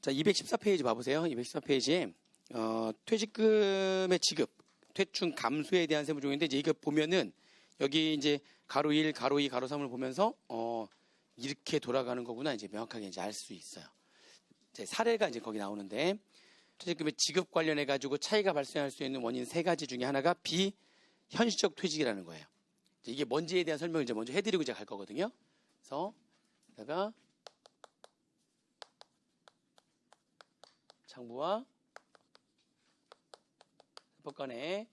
자, 214페이지 봐보세요. 214페이지에 퇴직금의 지급, 퇴충 감소에 대한 세무조항인데 이제 이거 보면은 여기 이제 가로 1, 가로 2, 가로 3을 보면서 이렇게 돌아가는 거구나 이제 명확하게 이제 알 수 있어요. 이제 사례가 이제 거기 나오는데 퇴직금의 지급 관련해 가지고 차이가 발생할 수 있는 원인 세 가지 중에 하나가 비현실적 퇴직이라는 거예요. 이게 뭔지에 대한 설명을 이제 먼저 해드리고 이제 갈 거거든요. 그래서 내가 장부와 세법관의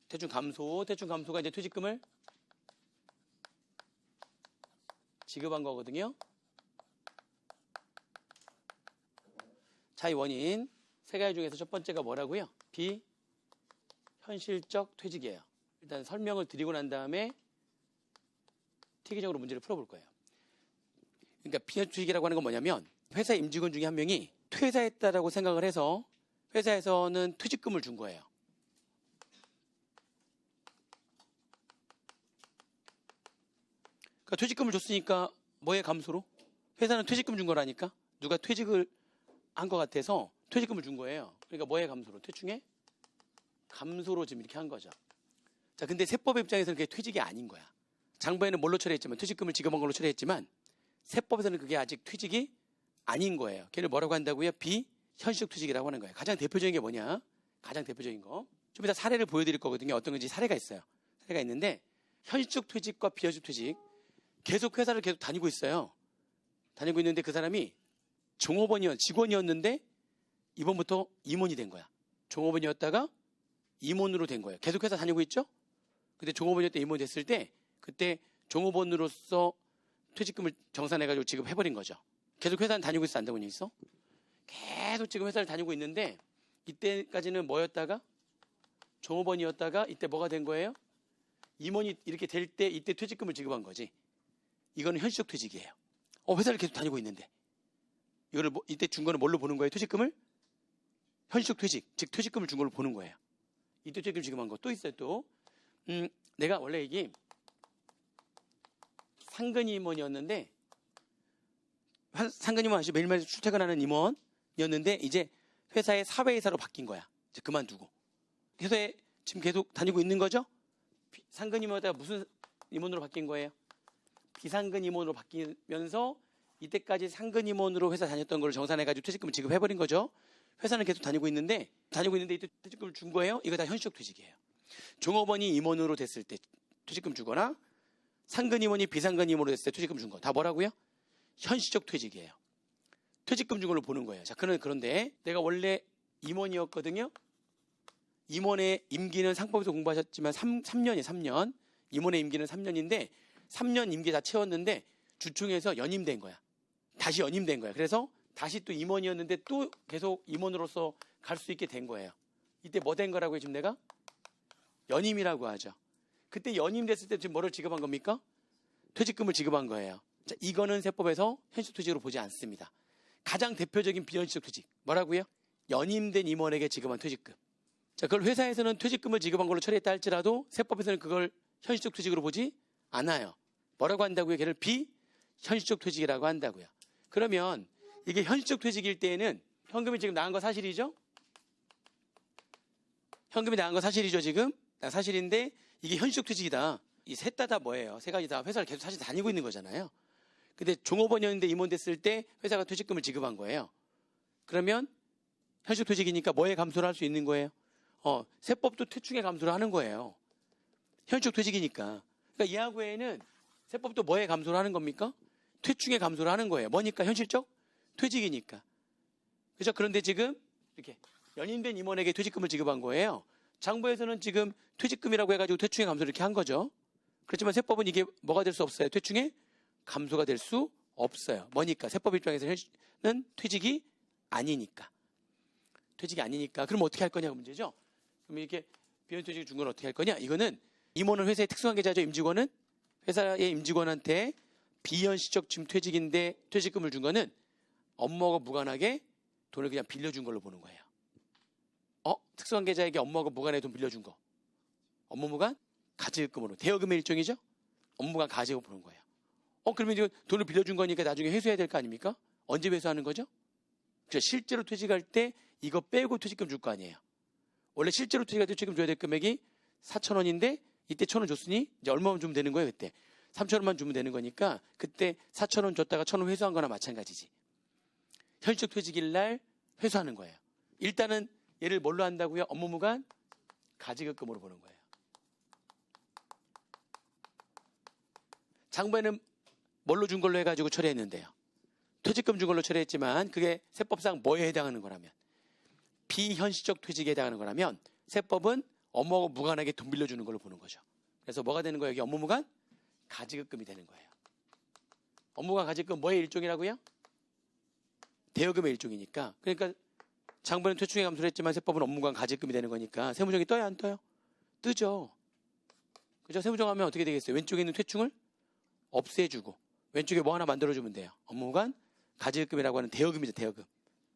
퇴충 감소가 이제 퇴직금을 지급한 거거든요. 차이 원인 세 가지 중에서 첫 번째가 뭐라고요? 비현실적 퇴직이에요. 일단 설명을 드리고 난 다음에 특이적으로 문제를 풀어볼 거예요. 그러니까 비현실적 퇴직이라고 하는 건 뭐냐면 회사 임직원 중에 한 명이 퇴사했다라고 생각을 해서 회사에서는 퇴직금을 준 거예요. 그러니까 퇴직금을 줬으니까 뭐의 감소로? 회사는 퇴직금 준 거라니까? 누가 퇴직을 한 것 같아서 퇴직금을 준 거예요. 그러니까 뭐의 감소로? 퇴충의 감소로 지금 이렇게 한 거죠. 자, 근데 세법의 입장에서는 그게 퇴직이 아닌 거야. 장부에는 뭘로 처리했지만 퇴직금을 지급한 걸로 처리했지만 세법에서는 그게 아직 퇴직이 아닌 거예요. 걔를 뭐라고 한다고요? 비현실적 퇴직이라고 하는 거예요. 가장 대표적인 게 뭐냐? 가장 대표적인 거. 좀 이따 사례를 보여드릴 거거든요. 어떤 건지 사례가 있어요. 사례가 있는데 현실적 퇴직과 비현실적 퇴직 계속 회사를 계속 다니고 있어요. 다니고 있는데 그 사람이 직원이었는데 이번부터 임원이 된 거야. 종업원이었다가 임원으로 된 거예요. 계속 회사 다니고 있죠? 근데 종업원이었다 임원이 됐을 때 그때 종업원으로서 퇴직금을 정산해가지고 지급해버린 거죠. 계속 회사는 다니고 있어, 안 다니고 있어? 계속 지금 회사를 다니고 있는데 이때까지는 뭐였다가 종업원이었다가 이때 뭐가 된 거예요? 임원이 이렇게 될 때 이때 퇴직금을 지급한 거지. 이거는 현실적 퇴직이에요. 회사를 계속 다니고 있는데 이거를 이때 준 거는 뭘로 보는 거예요? 퇴직금을? 현실적 퇴직, 즉 퇴직금을 준 걸로 보는 거예요. 이때 퇴직금을 지급한 거 또 있어요. 또 내가 원래 이게 상근 임원이었는데 상근 임원 아시죠? 매일매일 출퇴근하는 임원이었는데 이제 회사의 사회이사로 바뀐 거야. 이제 그만두고 회사에 지금 계속 다니고 있는 거죠? 상근 임원에다가 무슨 임원으로 바뀐 거예요? 비상근 임원으로 바뀌면서 이때까지 상근 임원으로 회사 다녔던 걸 정산해가지고 퇴직금을 지급해버린 거죠. 회사는 계속 다니고 있는데 이때 퇴직금을 준 거예요. 이거 다 현실적 퇴직이에요. 종업원이 임원으로 됐을 때 퇴직금 주거나 상근 임원이 비상근 임원으로 됐을 때 퇴직금 준 거 다 뭐라고요? 현실적 퇴직이에요. 퇴직금 준 걸로 보는 거예요. 자, 그런데 내가 원래 임원이었거든요. 임원의 임기는 상법에서 공부하셨지만 3년이에요. 3년. 임원의 임기는 3년인데 3년 임기 다 채웠는데 주총에서 연임된 거야. 다시 연임된 거야. 그래서 다시 또 임원이었는데 또 계속 임원으로서 갈 수 있게 된 거예요. 이때 뭐 된 거라고요? 지금 내가? 연임이라고 하죠. 그때 연임됐을 때 지금 뭐를 지급한 겁니까? 퇴직금을 지급한 거예요. 자, 이거는 세법에서 현실적 퇴직으로 보지 않습니다. 가장 대표적인 비현실적 퇴직. 뭐라고요? 연임된 임원에게 지급한 퇴직금. 자, 그걸 회사에서는 퇴직금을 지급한 걸로 처리했다 할지라도 세법에서는 그걸 현실적 퇴직으로 보지 않아요. 뭐라고 한다고요? 걔를 비현실적 퇴직이라고 한다고요. 그러면 이게 현실적 퇴직일 때에는 현금이 지금 나간 거 사실이죠? 현금이 나간 거 사실이죠, 지금? 사실인데 이게 현실적 퇴직이다. 이 셋 다 뭐예요? 세 가지 다 회사를 계속 사실 다니고 있는 거잖아요. 근데 종업원이었는데 임원 됐을 때 회사가 퇴직금을 지급한 거예요. 그러면 현실적 퇴직이니까 뭐에 감소를 할 수 있는 거예요? 세법도 퇴충에 감소를 하는 거예요. 현실적 퇴직이니까. 그러니까 이 하고에는 세법도 뭐에 감소를 하는 겁니까? 퇴충에 감소를 하는 거예요. 뭐니까? 현실적 퇴직이니까. 그죠? 그런데 지금 이렇게 연임된 임원에게 퇴직금을 지급한 거예요. 장부에서는 지금 퇴직금이라고 해가지고 퇴충의 감소를 이렇게 한 거죠. 그렇지만 세법은 이게 뭐가 될 수 없어요. 퇴충의 감소가 될 수 없어요. 뭐니까? 세법 입장에서는 퇴직이 아니니까. 퇴직이 아니니까. 그럼 어떻게 할 거냐가 문제죠. 그럼 이렇게 비현실적 준 건 어떻게 할 거냐? 이거는 임원은 회사의 특수관계자죠. 임직원은 회사의 임직원한테 비현실적 지금 퇴직인데 퇴직금을 준 거는 업무하고 무관하게 돈을 그냥 빌려준 걸로 보는 거예요. 특수관계자에게 업무하고 무관하게 돈 빌려준 거. 업무 무관? 가지급금으로. 대여금의 일종이죠? 업무관 가지고 보는 거예요. 그러면 이제 돈을 빌려준 거니까 나중에 회수해야 될 거 아닙니까? 언제 회수하는 거죠? 그렇죠. 실제로 퇴직할 때 이거 빼고 퇴직금 줄 거 아니에요. 원래 실제로 퇴직할 때 퇴직금 줘야 될 금액이 4,000원인데 이때 1,000원 줬으니 이제 얼마만 주면 되는 거예요, 그때. 3,000원만 주면 되는 거니까 그때 4,000원 줬다가 1,000원 회수한 거나 마찬가지지. 현실적 퇴직일 날 회수하는 거예요. 일단은 얘를 뭘로 한다고요? 업무무관 가지급금으로 보는 거예요. 장부에는 뭘로 준 걸로 해가지고 처리했는데요. 퇴직금 준 걸로 처리했지만 그게 세법상 뭐에 해당하는 거라면 비현실적 퇴직에 해당하는 거라면 세법은 업무하고 무관하게 돈 빌려주는 걸로 보는 거죠. 그래서 뭐가 되는 거예요? 여기 업무무관 가지급금이 되는 거예요. 업무무관 가지급금 뭐의 일종이라고요? 대여금의 일종이니까. 그러니까 장부는 퇴충에 감소를 했지만 세법은 업무무관 가지급금이 되는 거니까 세무정이 떠요, 안 떠요? 뜨죠. 그죠? 세무정 하면 어떻게 되겠어요? 왼쪽에 있는 퇴충을 없애주고 왼쪽에 뭐 하나 만들어주면 돼요. 업무무관 가지급금이라고 하는 대여금이죠, 대여금.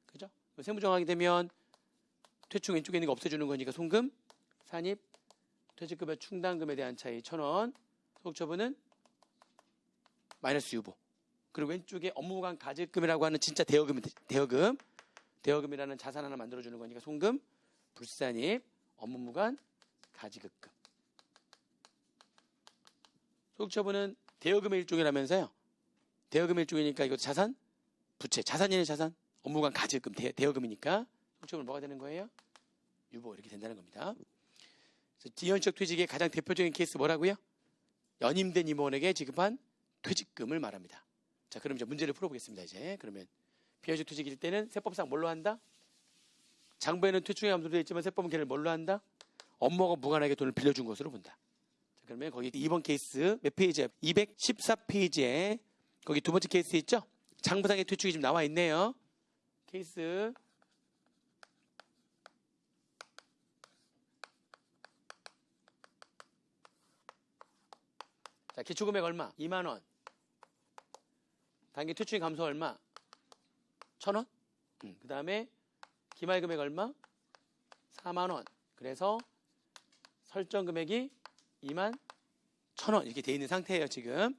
그죠? 세무정 하게 되면 퇴충 왼쪽에 있는 거 없애주는 거니까 송금, 산입, 퇴직금의 충당금에 대한 차이 1,000원, 소득처분은 마이너스 유보. 그리고 왼쪽에 업무무관 가지급금이라고 하는 진짜 대여금이라는 자산 하나 만들어주는 거니까 송금, 불산입, 업무무관 가지급금. 소득처분은 대여금의 일종이라면서요. 대여금의 일종이니까 이것도 자산, 부채, 자산이네 자산, 업무무관 가지급금, 대여금이니까 소득처분은 뭐가 되는 거예요? 유보 이렇게 된다는 겁니다. 비현실적 퇴직의 가장 대표적인 케이스 뭐라고요? 연임된 임원에게 지급한 퇴직금을 말합니다. 자, 그럼 이제 문제를 풀어보겠습니다. 이제 그러면 비현실적 퇴직일 때는 세법상 뭘로 한다? 장부에는 퇴충에 감소되어 있지만 세법은 걔를 뭘로 한다? 업무하고 무관하게 돈을 빌려준 것으로 본다. 자, 그러면 거기 2번 케이스 몇 페이지에? 214페이지에 거기 두 번째 케이스 있죠? 장부상의 퇴충이 지금 나와 있네요. 케이스 자, 기초금액 얼마? 2만원. 단기 퇴충 감소 얼마? 1,000원? 그 다음에 기말금액 얼마? 4만원. 그래서 설정 금액이 2만 1,000원 이렇게 돼 있는 상태예요, 지금.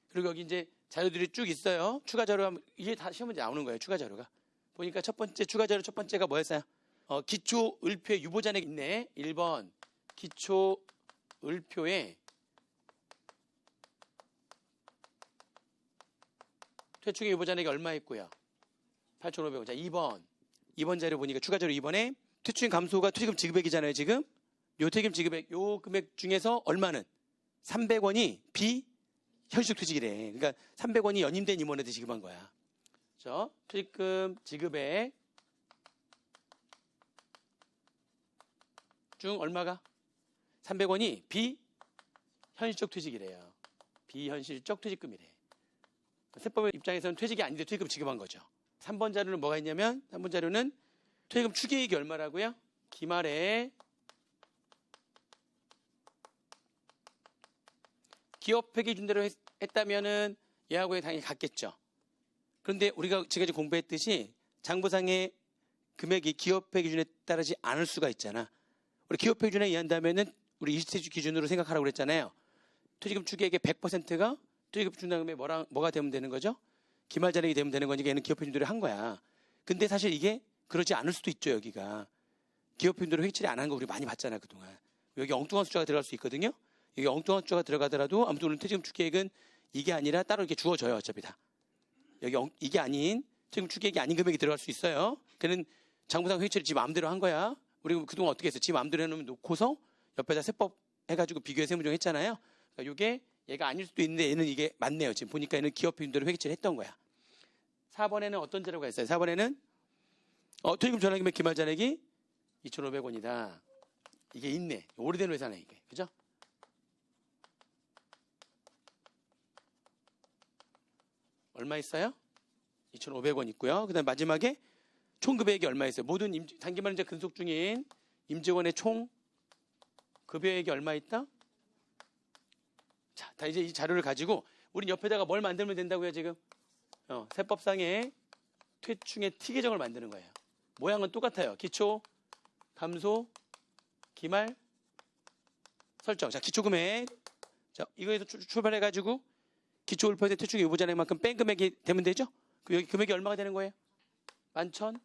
그리고 여기 이제 자료들이 쭉 있어요. 추가 자료가 이게 다 시험 문제 나오는 거예요, 추가 자료가. 보니까 첫 번째 추가 자료 첫 번째가 뭐였어요? 기초 을표에 유보잔액 있네. 1번 기초 을표에 퇴충의 유보잔액이 얼마 있고요? 8,500원. 자, 2번 자료 보니까 추가 자료 2번에 퇴충 감소가 퇴직금 지급액이잖아요, 지금. 요 퇴직금 지급액, 요 금액 중에서 얼마는? 300원이 비현실적 퇴직이래. 그러니까 300원이 연임된 임원한테 지급한 거야. 그렇죠? 퇴직금 지급액 중 얼마가? 300원이 비현실적 퇴직이래요. 비현실적 퇴직금이래. 세법의 입장에서는 퇴직이 아닌데 퇴직금 지급한 거죠. 3번 자료는 뭐가 있냐면 3번 자료는 퇴직금 추계액이 얼마라고요? 기말에 기업회계 준대로 했다면은 얘하고의 당연히 같겠죠. 그런데 우리가 지금까지 공부했듯이 장부상의 금액이 기업회 기준에 따르지 않을 수가 있잖아. 우리 기업회 기준에 의한다면은 우리 일시퇴직 기준으로 생각하라고 그랬잖아요. 퇴직금 추계액의 100%가 퇴직금 충당금에 뭐가 되면 되는 거죠? 기말잔액이 되면 되는 거니까 얘는 기업회 준대로 한 거야. 근데 사실 이게 그러지 않을 수도 있죠, 여기가. 기업회 준대로 회계 처리 안 한 거 우리 많이 봤잖아, 그동안. 여기 엉뚱한 숫자가 들어갈 수 있거든요. 여기 엉뚱한 숫자가 들어가더라도 아무튼 오늘 퇴직금 추계액은 이게 아니라 따로 이렇게 주어져요, 어차피 다. 여기 이게 아닌 퇴직금 추계액이 아닌 금액이 들어갈 수 있어요. 걔는 장부상 회계 처리 지 마음대로 한 거야. 우리 그동안 어떻게 했어? 지 마음대로 해놓으면 놓고서 옆에다 세법 해가지고 비교해 세무정 했잖아요. 그러니까 이게 얘가 아닐 수도 있는데 얘는 이게 맞네요. 지금 보니까 얘는 기업회 준대로 회계 처리 했던 거야. 4번에는 어떤 자료가 있어요? 4번에는 퇴직금 전환금액 기말잔액이 2,500원이다. 이게 있네. 오래된 회사네, 이게. 그죠? 얼마 있어요? 2,500원 있고요. 그 다음 마지막에 총 급여액이 얼마 있어요? 모든 단기만 이제 근속 중인 임직원의 총 급여액이 얼마 있다? 자, 다 이제 이 자료를 가지고 우린 옆에다가 뭘 만들면 된다고요, 지금? 세법상의 퇴충의 T 계정을 만드는 거예요. 모양은 똑같아요. 기초, 감소, 기말, 설정. 자, 기초금액. 자, 이거에서 출발해가지고 기초울표에 퇴출의 유보잔액만큼 뺀 금액이 되면 되죠? 그럼 여기 금액이 얼마가 되는 거예요? 11,000?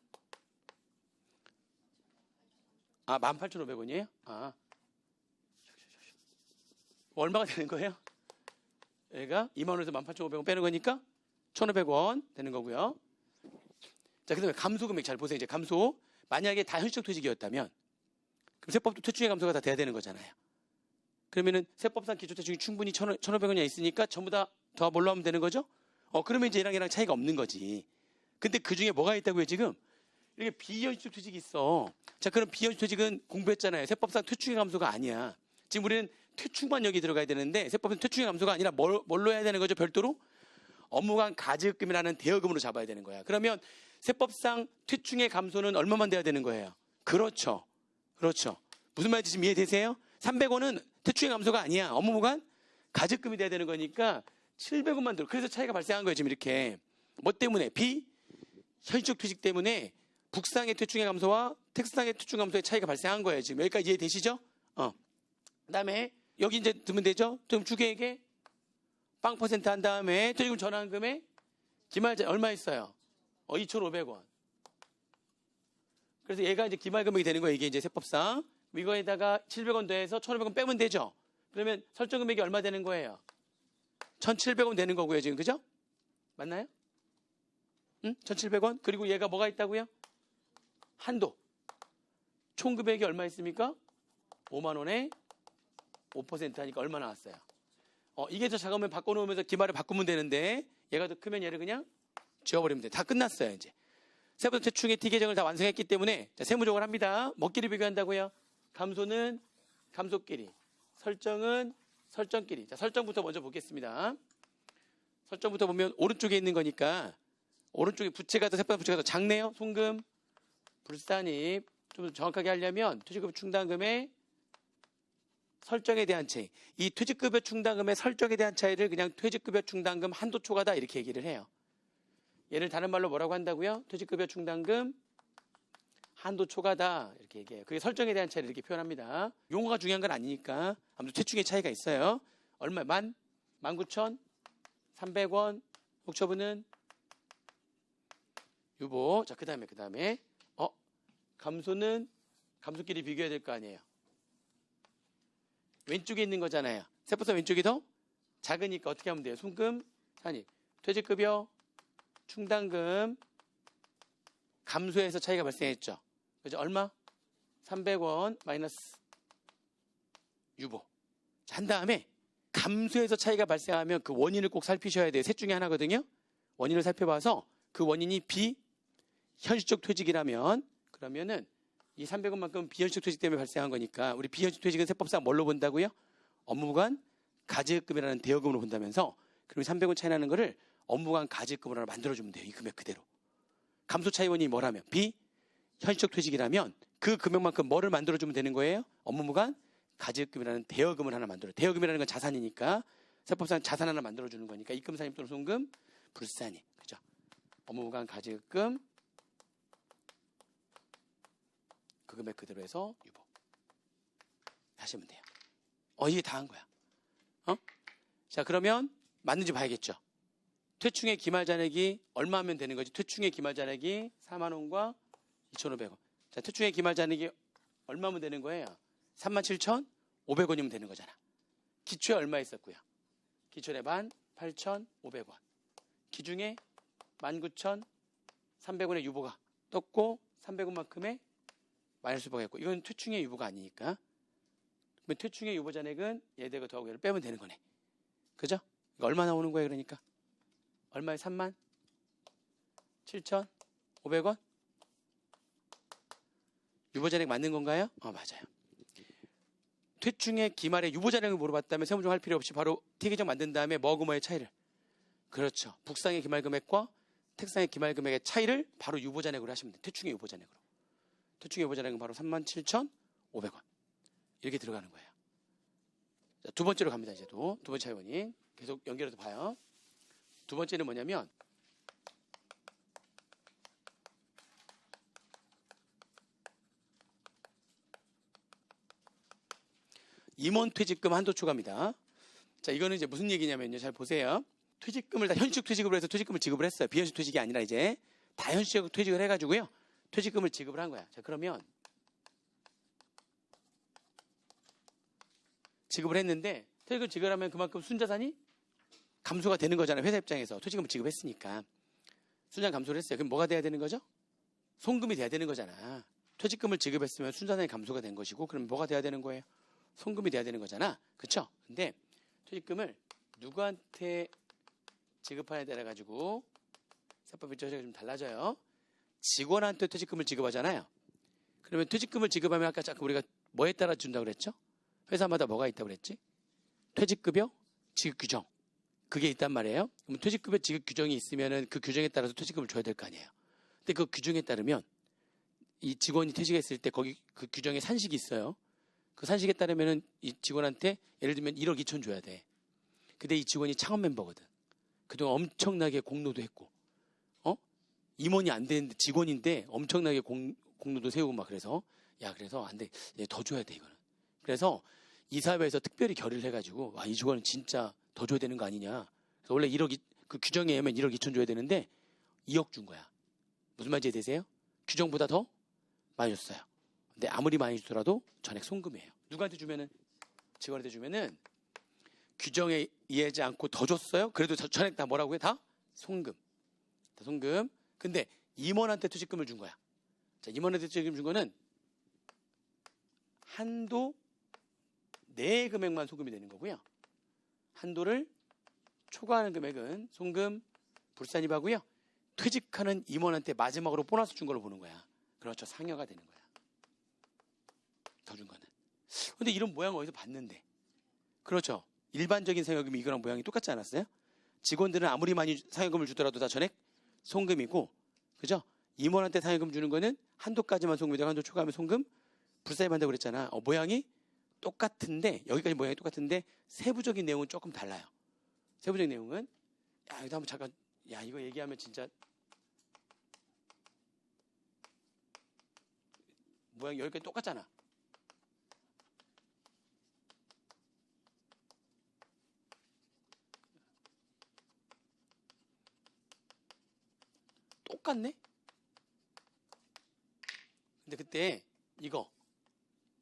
18,500원이에요? 얼마가 되는 거예요? 얘가 2만원에서 18,500원 빼는 거니까 1,500원 되는 거고요. 자, 그 다음에 감소 금액 잘 보세요. 이제 감소. 만약에 다 현실적 퇴직이었다면, 그럼 세법도 퇴충의 감소가 다 돼야 되는 거잖아요. 그러면은 세법상 기초퇴충이 충분히 1,500원이 있으니까 전부 다 더 뭘로 하면 되는 거죠? 그러면 이제 얘랑 차이가 없는 거지. 근데 그 중에 뭐가 있다고요, 지금? 이렇게 비현실적 퇴직이 있어. 자, 그럼 비현실적 퇴직은 공부했잖아요. 세법상 퇴충의 감소가 아니야. 지금 우리는 퇴충만 여기 들어가야 되는데, 세법은 퇴충의 감소가 아니라 뭘로 해야 되는 거죠, 별도로? 업무관 가지급금이라는 대여금으로 잡아야 되는 거야. 그러면 세법상 퇴충의 감소는 얼마만 돼야 되는 거예요? 그렇죠. 무슨 말인지 지금 이해되세요? 300원은 퇴충의 감소가 아니야. 업무관 가지급금이 돼야 되는 거니까 700원만 들어. 그래서 차이가 발생한 거예요, 지금 이렇게. 뭐 때문에? 비현실적 퇴직 때문에 북상의 퇴충의 감소와 텍스상의 퇴충 감소의 차이가 발생한 거예요. 지금 여기까지 이해되시죠? 그다음에 여기 이제 두면 되죠? 좀 주계에게 빵 퍼센트 한 다음에 퇴직금 전환금에 기말자 얼마 있어요? 2,500원. 그래서 얘가 이제 기말금액이 되는 거예요. 이게 이제 세법상. 이거에다가 700원 더해서 1,500원 빼면 되죠? 그러면 설정금액이 얼마 되는 거예요? 1,700원 되는 거고요, 지금. 그죠? 맞나요? 1,700원? 그리고 얘가 뭐가 있다고요? 한도. 총 금액이 얼마 있습니까? 5만 원에 5% 하니까 얼마 나왔어요? 이게 더 작으면 바꿔놓으면서 기말을 바꾸면 되는데 얘가 더 크면 얘를 그냥 지워버리면 돼. 다 끝났어요, 이제. 세법 퇴충의 T 계정을 다 완성했기 때문에 자, 세무적으로 합니다. 뭐끼리 비교한다고요? 감소는 감소끼리, 설정은 설정끼리. 자, 설정부터 먼저 보겠습니다. 설정부터 보면 오른쪽에 있는 거니까 오른쪽에 부채가 더 세법 부채가 더 작네요. 송금, 불산입. 좀 더 정확하게 하려면 퇴직급여 충당금의 설정에 대한 차이. 이 퇴직급여 충당금의 설정에 대한 차이를 그냥 퇴직급여 충당금 한도 초과다 이렇게 얘기를 해요. 얘를 다른 말로 뭐라고 한다고요? 퇴직급여 충당금 한도 초과다 이렇게 얘기해요. 그게 설정에 대한 차이를 이렇게 표현합니다. 용어가 중요한 건 아니니까 아무튼 퇴충의 차이가 있어요. 얼마? 19,300원. 혹처분은 유보. 자, 그 다음에 감소는 감소끼리 비교해야 될 거 아니에요. 왼쪽에 있는 거잖아요. 세법상 왼쪽이 더 작으니까 어떻게 하면 돼요? 송금, 산입, 퇴직급여, 충당금 감소해서 차이가 발생했죠. 그죠? 얼마? 300원 마이너스 유보. 한 다음에 감소해서 차이가 발생하면 그 원인을 꼭 살피셔야 돼요. 셋 중에 하나거든요. 원인을 살펴봐서 그 원인이 비현실적 퇴직이라면 그러면은 이 300원만큼 비현실적 퇴직 때문에 발생한 거니까 우리 비현실적 퇴직은 세법상 뭘로 본다고요? 업무관 가지급금이라는 대여금으로 본다면서 그럼 300원 차이 나는 거를 업무관 가지급금으로 하나 만들어주면 돼요. 이 금액 그대로. 감소 차이 원인이 뭐라면? 비현실적 퇴직이라면 그 금액만큼 뭐를 만들어주면 되는 거예요? 업무관 가지급금이라는 대여금을 하나 만들어요. 대여금이라는 건 자산이니까 세법상 자산 하나 만들어주는 거니까 입금, 산입 또는 송금, 불산입. 그죠? 업무관 가지급금 그 금액 그대로 해서 유보 하시면 돼요. 이게 다 한 거야. 자, 그러면 맞는지 봐야겠죠. 퇴충의 기말잔액이 얼마 하면 되는 거지? 퇴충의 기말잔액이 4만 원과 2,500원. 자, 퇴충의 기말잔액이 얼마 하면 되는 거예요? 37,500원이면 되는 거잖아. 기초에 얼마 있었고요? 기초에 18,500원. 기중에 19,300원의 유보가 떴고 300원만큼의 마이너스 유보가 있고 이건 퇴충의 유보가 아니니까 그러면 퇴충의 유보 잔액은 얘대가 더하고 얘를 빼면 되는 거네. 그죠? 이거 얼마 나오는 거예요? 그러니까 얼마에 37,500원? 유보 잔액 맞는 건가요? 맞아요. 퇴충의 기말에 유보 잔액을 물어봤다면 세무조정 할 필요 없이 바로 T계정 만든 다음에 뭐하고 뭐의 차이를 그렇죠. 북상의 기말 금액과 택상의 기말 금액의 차이를 바로 유보 잔액으로 하시면 돼요. 퇴충의 유보 잔액으로. 퇴충의 유보 잔액은 바로 37,500원. 이렇게 들어가는 거예요. 자, 두 번째로 갑니다. 이제 두 번째 차이 원인 계속 연결해서 봐요. 두 번째는 뭐냐면 임원 퇴직금 한도 초과입니다. 자, 이거는 이제 무슨 얘기냐면요. 잘 보세요. 퇴직금을 다 현실적 퇴직으로 해서 퇴직금을 지급을 했어요. 비현실적 퇴직이 아니라 이제 다 현실적 퇴직을 해가지고요. 퇴직금을 지급을 한 거야. 자, 그러면 지급을 했는데 퇴직금 지급을 하면 그만큼 순자산이 감소가 되는 거잖아요. 회사 입장에서 퇴직금을 지급했으니까. 순자산 감소를 했어요. 그럼 뭐가 돼야 되는 거죠? 송금이 돼야 되는 거잖아. 퇴직금을 지급했으면 순자산이 감소가 된 것이고 그럼 뭐가 돼야 되는 거예요? 송금이 돼야 되는 거잖아. 그쵸? 근데 퇴직금을 누구한테 지급하냐에 따라 가지고 세법이 좀 달라져요. 직원한테 퇴직금을 지급하잖아요. 그러면 퇴직금을 지급하면 아까 잠깐 우리가 뭐에 따라 준다고 그랬죠? 회사마다 뭐가 있다고 그랬지? 퇴직급여, 지급규정. 그게 있단 말이에요. 그럼 퇴직급여, 지급규정이 있으면은 그 규정에 따라서 퇴직금을 줘야 될 거 아니에요. 근데 그 규정에 따르면 이 직원이 퇴직했을 때 거기 그 규정에 산식이 있어요. 그 산식에 따르면은 이 직원한테 예를 들면 1억 2천 줘야 돼. 근데 이 직원이 창업 멤버거든. 그동안 엄청나게 공로도 했고, 임원이 안 되는데 직원인데 엄청나게 공로도 세우고 막 그래서 그래서 안 돼. 더 줘야 돼 이거는. 그래서 이사회에서 특별히 결의를 해가지고 이 직원은 진짜 더 줘야 되는 거 아니냐. 그래서 원래 1억 그 규정에 의하면 1억 2천 줘야 되는데 2억 준 거야. 무슨 말인지 이해되세요? 규정보다 더 많이 줬어요. 근데 아무리 많이 주더라도 전액 송금이에요. 누구한테 주면은 직원한테 주면은 규정에 의하지 않고 더 줬어요. 그래도 전액 다 뭐라고 해? 다 송금. 다 송금. 근데 임원한테 퇴직금을 준 거야. 자, 임원한테 퇴직금 준 거는 한도 내 금액만 송금이 되는 거고요. 한도를 초과하는 금액은 송금 불산입하고요. 퇴직하는 임원한테 마지막으로 보너스 준 걸로 보는 거야. 그렇죠. 상여가 되는 거야. 더 준 거는. 근데 이런 모양 어디서 봤는데. 그렇죠. 일반적인 상여금이 이거랑 모양이 똑같지 않았어요? 직원들은 아무리 많이 상여금을 주더라도 다 전액 송금이고, 그죠? 임원한테 상여금 주는 거는 한도까지만 송금이 되고 한도 초과하면 송금 불사입한다고 그랬잖아. 모양이 똑같은데 여기까지 모양이 똑같은데 세부적인 내용은 조금 달라요. 세부적인 내용은 여기도 한번 잠깐 이거 얘기하면 진짜 모양이 여기까지 똑같잖아. 똑같네? 근데 그때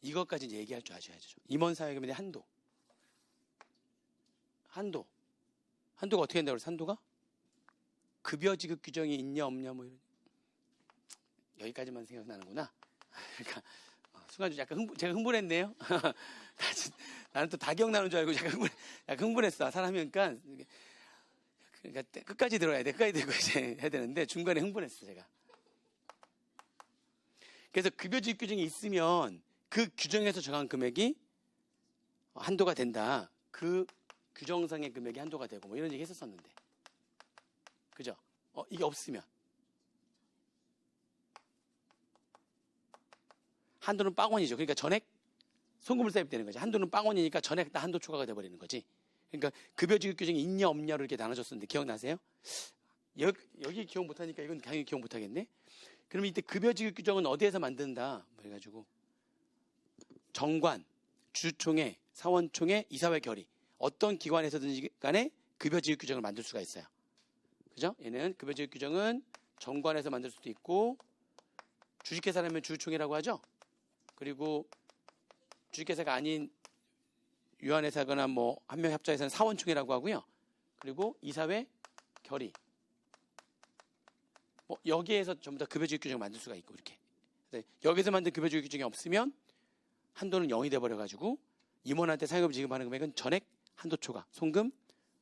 이거까지 이제 얘기할 줄 아셔야죠. 임원 사회금의 한도가 어떻게 된다고 그래서 한도가 급여 지급 규정이 있냐 없냐 뭐 이런 여기까지만 생각나는구나. 그러니까 순간 약간 제가 흥분했네요. 나는 또 다 기억나는 줄 알고 약간 흥분했어. 사람이 그러니까 끝까지 들어야 돼. 끝까지 들고 이제 해야 되는데 중간에 흥분했어 제가. 그래서 급여 지급 규정이 있으면 그 규정에서 정한 금액이 한도가 된다. 그 규정상의 금액이 한도가 되고 뭐 이런 얘기 했었었는데. 그죠? 이게 없으면 한도는 빵원이죠. 그러니까 전액 송금을 사입되는 거지. 한도는 빵원이니까 전액 다 한도 초과가 돼버리는 거지. 그러니까 급여 지급 규정이 있냐 없냐로 이렇게 나눠줬었는데 기억나세요? 여기 기억 못하니까 이건 당연히 기억 못하겠네. 그러면 이때 급여 지급 규정은 어디에서 만든다? 뭐 해가지고 정관, 주총회, 사원총회, 이사회 결의 어떤 기관에서든지 간에 급여 지급 규정을 만들 수가 있어요. 그죠? 얘는 급여 지급 규정은 정관에서 만들 수도 있고 주식회사라면 주총회라고 하죠. 그리고 주식회사가 아닌 유한회사거나 뭐 한 명 합작해서는 사원총회라고 하고요. 그리고 이사회 결의 뭐 여기에서 전부 다 급여 지급 규정을 만들 수가 있고 이렇게. 여기서 만든 급여 지급 규정이 없으면 한도는 0이 돼버려가지고 임원한테 상여금 지급하는 금액은 전액 한도 초과, 송금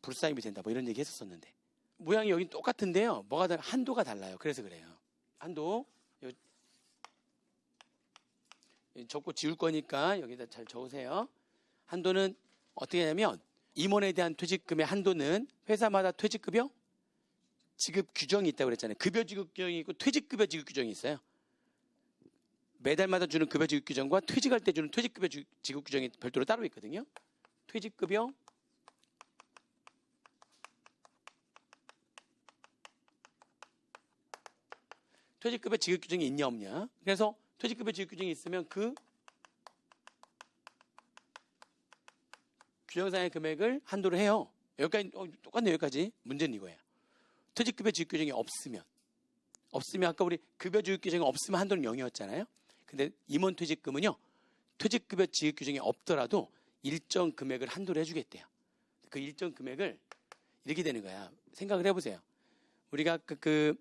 불사임이 된다. 뭐 이런 얘기 했었었는데 모양이 여긴 똑같은데요. 뭐가 다른 한도가 달라요. 그래서 그래요. 한도 적고 지울 거니까 여기다 잘 적으세요. 한도는 어떻게 하냐면 임원에 대한 퇴직금의 한도는 회사마다 퇴직급여 지급 규정이 있다고 그랬잖아요. 급여 지급 규정이 있고 퇴직급여 지급 규정이 있어요. 매달마다 주는 급여 지급 규정과 퇴직할 때 주는 퇴직급여 지급 규정이 별도로 따로 있거든요. 퇴직급여 퇴직급여 지급 규정이 있냐 없냐. 그래서 퇴직급여 지급 규정이 있으면 그 규정상의 금액을 한도로 해요. 여기까지 똑같네. 여기까지. 문제는 이거예요. 퇴직급여 지급 규정이 없으면 아까 우리 급여 지급 규정이 없으면 한도는 0이었잖아요. 근데 임원 퇴직금은요. 퇴직급여 지급 규정이 없더라도 일정 금액을 한도를 해주겠대요. 그 일정 금액을 이렇게 되는 거야. 생각을 해보세요. 우리가 그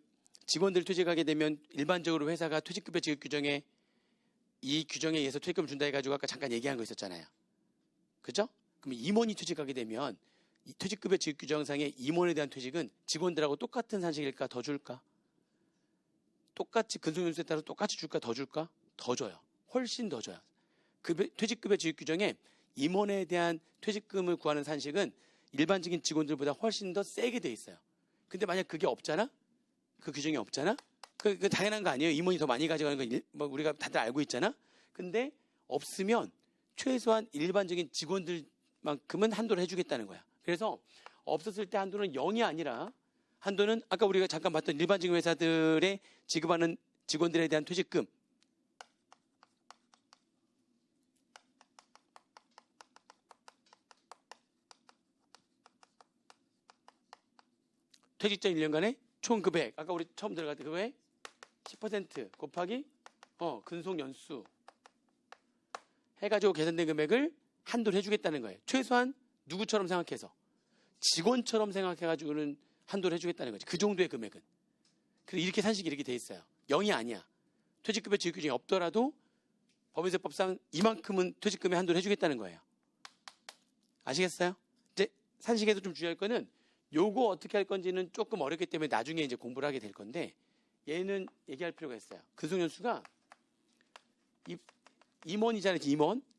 직원들 퇴직하게 되면 일반적으로 회사가 퇴직급여 지급 규정에 이 규정에 의해서 퇴직금을 준다 해가지고 아까 잠깐 얘기한 거 있었잖아요. 그죠? 그럼 임원이 퇴직하게 되면 이 퇴직급여 지급 규정상의 임원에 대한 퇴직은 직원들하고 똑같은 산식일까? 더 줄까? 똑같이 근속연수에 따라 똑같이 줄까? 더 줄까? 더 줘요. 훨씬 더 줘요. 퇴직급여 지급 규정에 임원에 대한 퇴직금을 구하는 산식은 일반적인 직원들보다 훨씬 더 세게 돼 있어요. 근데 만약 그게 없잖아? 그 규정이 없잖아? 그 당연한 거 아니에요. 임원이 더 많이 가져가는 건 뭐 우리가 다들 알고 있잖아? 근데 없으면 최소한 일반적인 직원들만큼은 한도를 해주겠다는 거야. 그래서 없었을 때 한도는 0이 아니라 한도는 아까 우리가 잠깐 봤던 일반적인 회사들에 지급하는 직원들에 대한 퇴직금 퇴직 전 1년간의 총 금액 아까 우리 처음 들어갈 때 그거에 10% 곱하기 근속 연수 해가지고 계산된 금액을 한도를 해주겠다는 거예요. 최소한 누구처럼 생각해서 직원처럼 생각해가지고는 한도를 해주겠다는 거지. 그 정도의 금액은. 그래서 이렇게 산식이 이렇게 돼 있어요. 0이 아니야. 퇴직급여 지급 규정이 없더라도 법인세법상 이만큼은 퇴직금에 한도를 해주겠다는 거예요. 아시겠어요? 이제 산식에서 좀 주의할 거는 요거 어떻게 할 건지는 조금 어렵기 때문에 나중에 이제 공부를 하게 될 건데 얘는 얘기할 필요가 있어요. 근속연수가 임원이잖아요.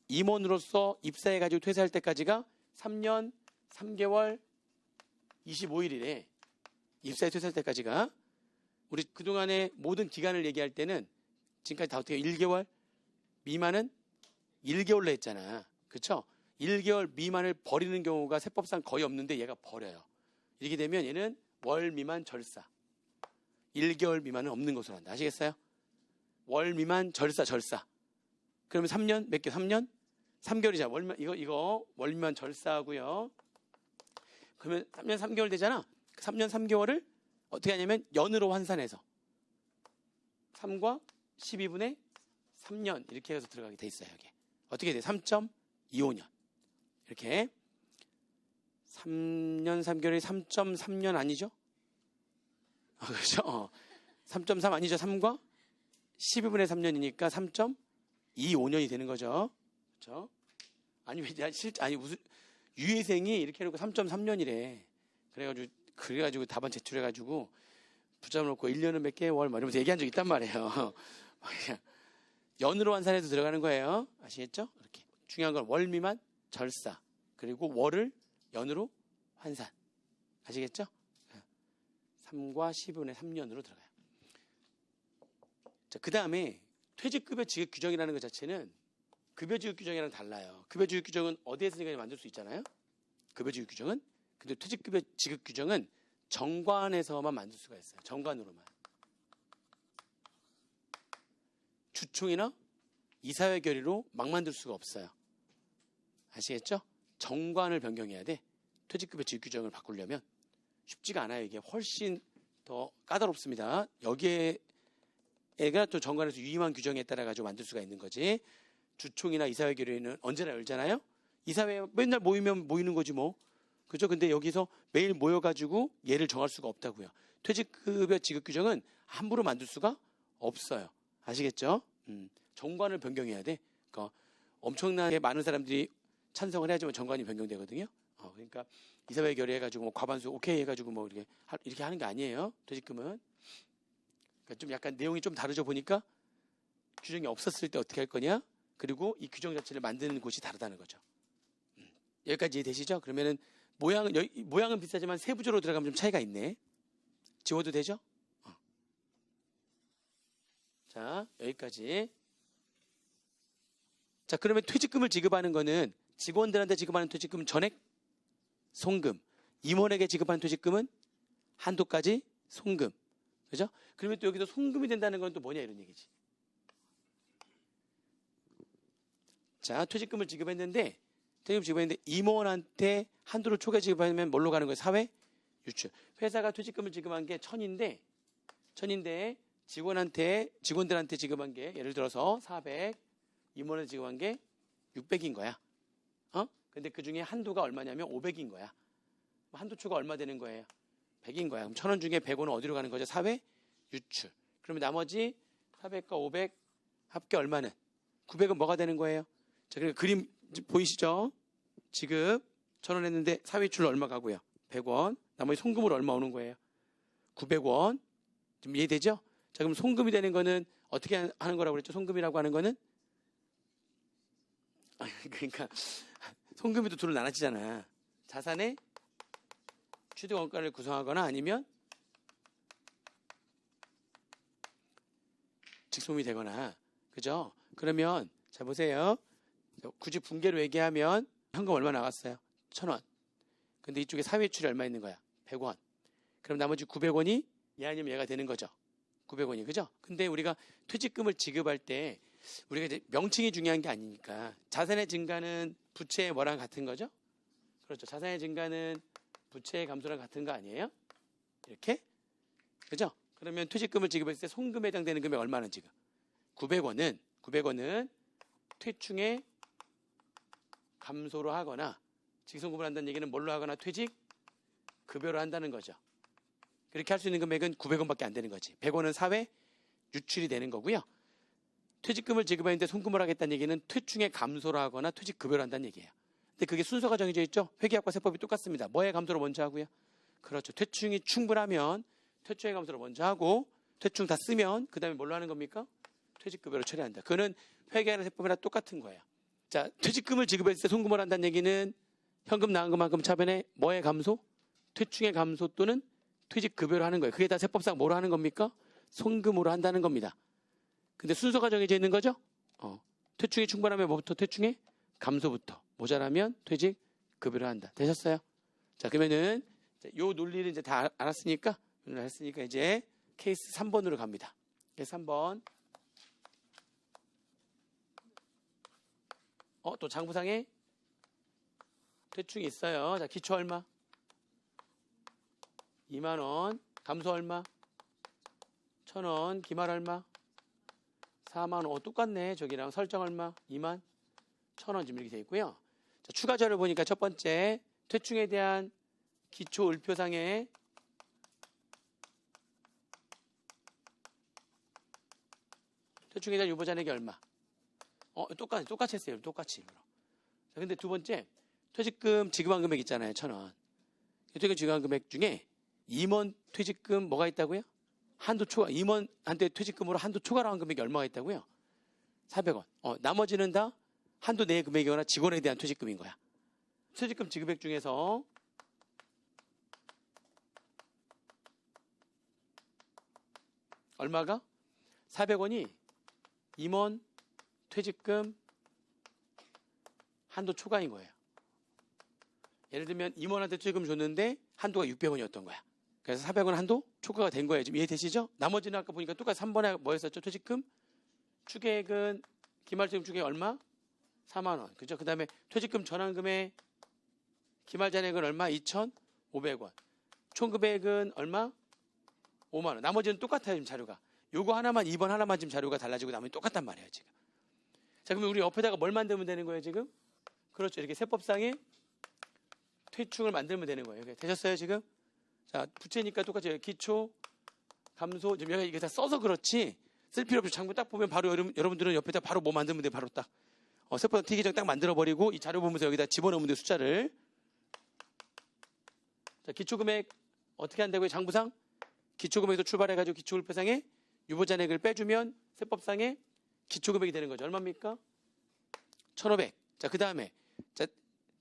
임원으로서 입사해가지고 퇴사할 때까지가 3년 3개월 25일이래. 입사해 퇴사할 때까지가. 우리 그동안의 모든 기간을 얘기할 때는 지금까지 다 어떻게 1개월 미만은 1개월로 했잖아. 그렇죠? 1개월 미만을 버리는 경우가 세법상 거의 없는데 얘가 버려요. 이렇게 되면 얘는 월 미만 절사. 1개월 미만은 없는 것으로 한다. 아시겠어요? 월 미만 절사. 그러면 3년 몇 개? 3년? 3개월이잖아. 이거 월 미만 절사하고요. 그러면 3년 3개월 되잖아. 3년 3개월을 어떻게 하냐면 연으로 환산해서 3과 12분의 3년 이렇게 해서 들어가게 돼 있어요. 여기. 어떻게 돼? 3.25년. 이렇게 3년 3개월이 3.3년 아니죠? 그렇죠? 3.3 아니죠? 3과 12분의 3년이니까 3.25년이 되는 거죠. 그렇죠? 아니 무슨 유예생이 이렇게 해놓고 3.3년이래. 그래가지고 답안 제출해가지고 붙잡아놓고 1년은 몇 개월 이러면서 얘기한 적 있단 말이에요. 연으로 환산해서 들어가는 거예요. 아시겠죠? 이렇게 중요한 건 월 미만 절사 그리고 월을 연으로 환산. 아시겠죠? 3과 10분의 3년으로 들어가요. 자, 그 다음에 퇴직급여 지급 규정이라는 것 자체는 급여 지급 규정이랑 달라요. 급여 지급 규정은 어디에서든지 만들 수 있잖아요. 급여 지급 규정은. 근데 퇴직급여 지급 규정은 정관에서만 만들 수가 있어요. 정관으로만. 주총이나 이사회 결의로 막 만들 수가 없어요. 아시겠죠? 정관을 변경해야 돼. 퇴직급여 지급 규정을 바꾸려면 쉽지가 않아요. 이게 훨씬 더 까다롭습니다. 여기에 애가 또 정관에서 유임한 규정에 따라 가지고 만들 수가 있는 거지. 주총이나 이사회 결의는 언제나 열잖아요. 이사회 맨날 모이면 모이는 거지 뭐. 그죠? 근데 여기서 매일 모여가지고 얘를 정할 수가 없다고요. 퇴직급여 지급 규정은 함부로 만들 수가 없어요. 아시겠죠? 정관을 변경해야 돼. 그러니까 엄청나게 많은 사람들이 찬성을 해야지만 정관이 변경되거든요. 그러니까 이사회 결의해가지고 뭐 과반수 오케이 해가지고 뭐 이렇게 하는 게 아니에요. 퇴직금은. 그러니까 좀 약간 내용이 좀 다르죠. 보니까 규정이 없었을 때 어떻게 할 거냐. 그리고 이 규정 자체를 만드는 곳이 다르다는 거죠. 여기까지 이해되시죠? 그러면은 모양은 비슷하지만 세부적으로 들어가면 좀 차이가 있네. 지워도 되죠? 자, 여기까지. 자, 그러면 퇴직금을 지급하는 거는 직원들한테 지급하는 퇴직금은 전액 송금. 임원에게 지급하는 퇴직금은 한도까지 송금. 그죠? 그러면 또 여기서 송금이 된다는 건 또 뭐냐 이런 얘기지. 자, 퇴직금을 지급했는데 퇴직금 지급했는데 임원한테 한도를 초과 지급하면 뭘로 가는 거예요? 사회 유출. 회사가 퇴직금을 지급한 게 1000인데 직원들한테 지급한 게 예를 들어서 400, 임원한테 지급한 게 600인 거야. 근데 그 중에 한도가 얼마냐면 500인 거야. 한도 초과 얼마 되는 거예요? 100인 거야. 그럼 1000원 중에 100원은 어디로 가는 거죠? 사회 유출. 그러면 나머지 400과 500 합계 얼마는? 900은 뭐가 되는 거예요? 자, 그러니까 그림 보이시죠? 지급 1000원 했는데 사회 유출 얼마 가고요? 100원. 나머지 송금으로 얼마 오는 거예요? 900원. 좀 이해되죠? 자, 그럼 송금이 되는 거는 어떻게 하는 거라고 그랬죠? 송금이라고 하는 거는? 그러니까 송금에도 둘로 나눠지잖아. 자산의 취득 원가를 구성하거나 아니면 직송이 되거나, 그죠? 그러면 자 보세요. 굳이 분계로 얘기하면 현금 얼마 나갔어요? 1000원. 근데 이쪽에 사회출이 얼마 있는 거야? 100원. 그럼 나머지 900원이 얘 아니면 얘가 되는 거죠. 900원이, 그죠? 근데 우리가 퇴직금을 지급할 때 우리가 이제 명칭이 중요한 게 아니니까 자산의 증가는 부채의 뭐랑 같은 거죠? 그렇죠. 자산의 증가는 부채의 감소랑 같은 거 아니에요? 이렇게? 그죠? 그러면 퇴직금을 지급했을 때 송금에 해당되는 금액 얼마는 지금? 900원은 퇴충의 감소로 하거나 직송금을 한다는 얘기는 뭘로 하거나 퇴직 급여로 한다는 거죠. 그렇게 할 수 있는 금액은 900원밖에 안 되는 거지. 100원은 사회 유출이 되는 거고요. 퇴직금을 지급하는데 송금을 하겠다는 얘기는 퇴충의 감소로 하거나 퇴직 급여로 한다는 얘기예요. 근데 그게 순서가 정해져 있죠. 회계학과 세법이 똑같습니다. 뭐의 감소로 먼저 하고요? 그렇죠. 퇴충이 충분하면 퇴충의 감소로 먼저 하고 퇴충 다 쓰면 그 다음에 뭘로 하는 겁니까? 퇴직급여로 처리한다. 그거는 회계하는 세법이랑 똑같은 거예요. 자, 퇴직금을 지급했을 때 송금을 한다는 얘기는 현금 나간 것만큼 차변에 뭐의 감소? 퇴충의 감소 또는 퇴직급여로 하는 거예요. 그게 다 세법상 뭐로 하는 겁니까? 송금으로 한다는 겁니다. 근데 순서가 정해져 있는 거죠? 퇴충이 충분하면 뭐부터? 퇴충의 감소부터. 모자라면 퇴직급여로 한다. 되셨어요? 자, 그러면은 요 논리를 이제 다 알았으니까 이제 케이스 3번으로 갑니다. 케이스 3번. 또 장부상에 퇴충이 있어요. 자, 기초 얼마? 2만원. 감소 얼마? 1000원. 기말 얼마? 4만원. 똑같네. 저기랑 설정 얼마? 2만 1000원 지금 이렇게 되어 있고요. 자, 추가 자료를 보니까 첫 번째 퇴충에 대한 기초 을표상에 퇴충에 대한 유보잔액이 얼마? 똑같이 했어요. 똑같이. 자, 근데 두 번째 퇴직금 지급한 금액 있잖아요. 1000원. 퇴직금 지급한 금액 중에 임원 퇴직금 뭐가 있다고요? 한도 초과. 임원한테 퇴직금으로 한도 초과로 한 금액이 얼마가 있다고요? 400원. 나머지는 다 한도 내 금액이거나 직원에 대한 퇴직금인 거야. 퇴직금 지급액 중에서 얼마가? 400원이 임원 퇴직금 한도 초과인 거예요. 예를 들면 임원한테 퇴직금 줬는데 한도가 600원이었던 거야. 그래서 400원 한도 초과가 된 거예요. 지금 이해되시죠? 나머지는 아까 보니까 똑같이 3번에 뭐였었죠? 퇴직금 추계액은 기말퇴직금 추계액 얼마? 4만원. 그죠? 그 다음에 퇴직금 전환금의 기말잔액은 얼마? 2,500원. 총금액은 얼마? 5만원. 나머지는 똑같아요. 지금 자료가. 요거 하나만 2번 하나만 지금 자료가 달라지고 나머지 똑같단 말이에요. 지금. 자, 그러면 우리 옆에다가 뭘 만들면 되는 거예요? 지금? 그렇죠. 이렇게 세법상의 퇴충을 만들면 되는 거예요. 되셨어요? 지금? 자, 부채니까 똑같이 기초 감소. 지금 여기 이게 다 써서 그렇지 쓸 필요 없이 장부 딱 보면 바로 여러분들은 옆에다 바로 뭐 만들면 돼? 바로 딱 세법상 T계정 딱 만들어버리고 이 자료 보면서 여기다 집어넣으면 돼. 숫자를. 자, 기초금액 어떻게 한다고요? 장부상 기초금액에서 출발해가지고 기초을표상에 유보잔액을 빼주면 세법상의 기초금액이 되는 거죠. 얼마입니까? 1,500. 자, 그 다음에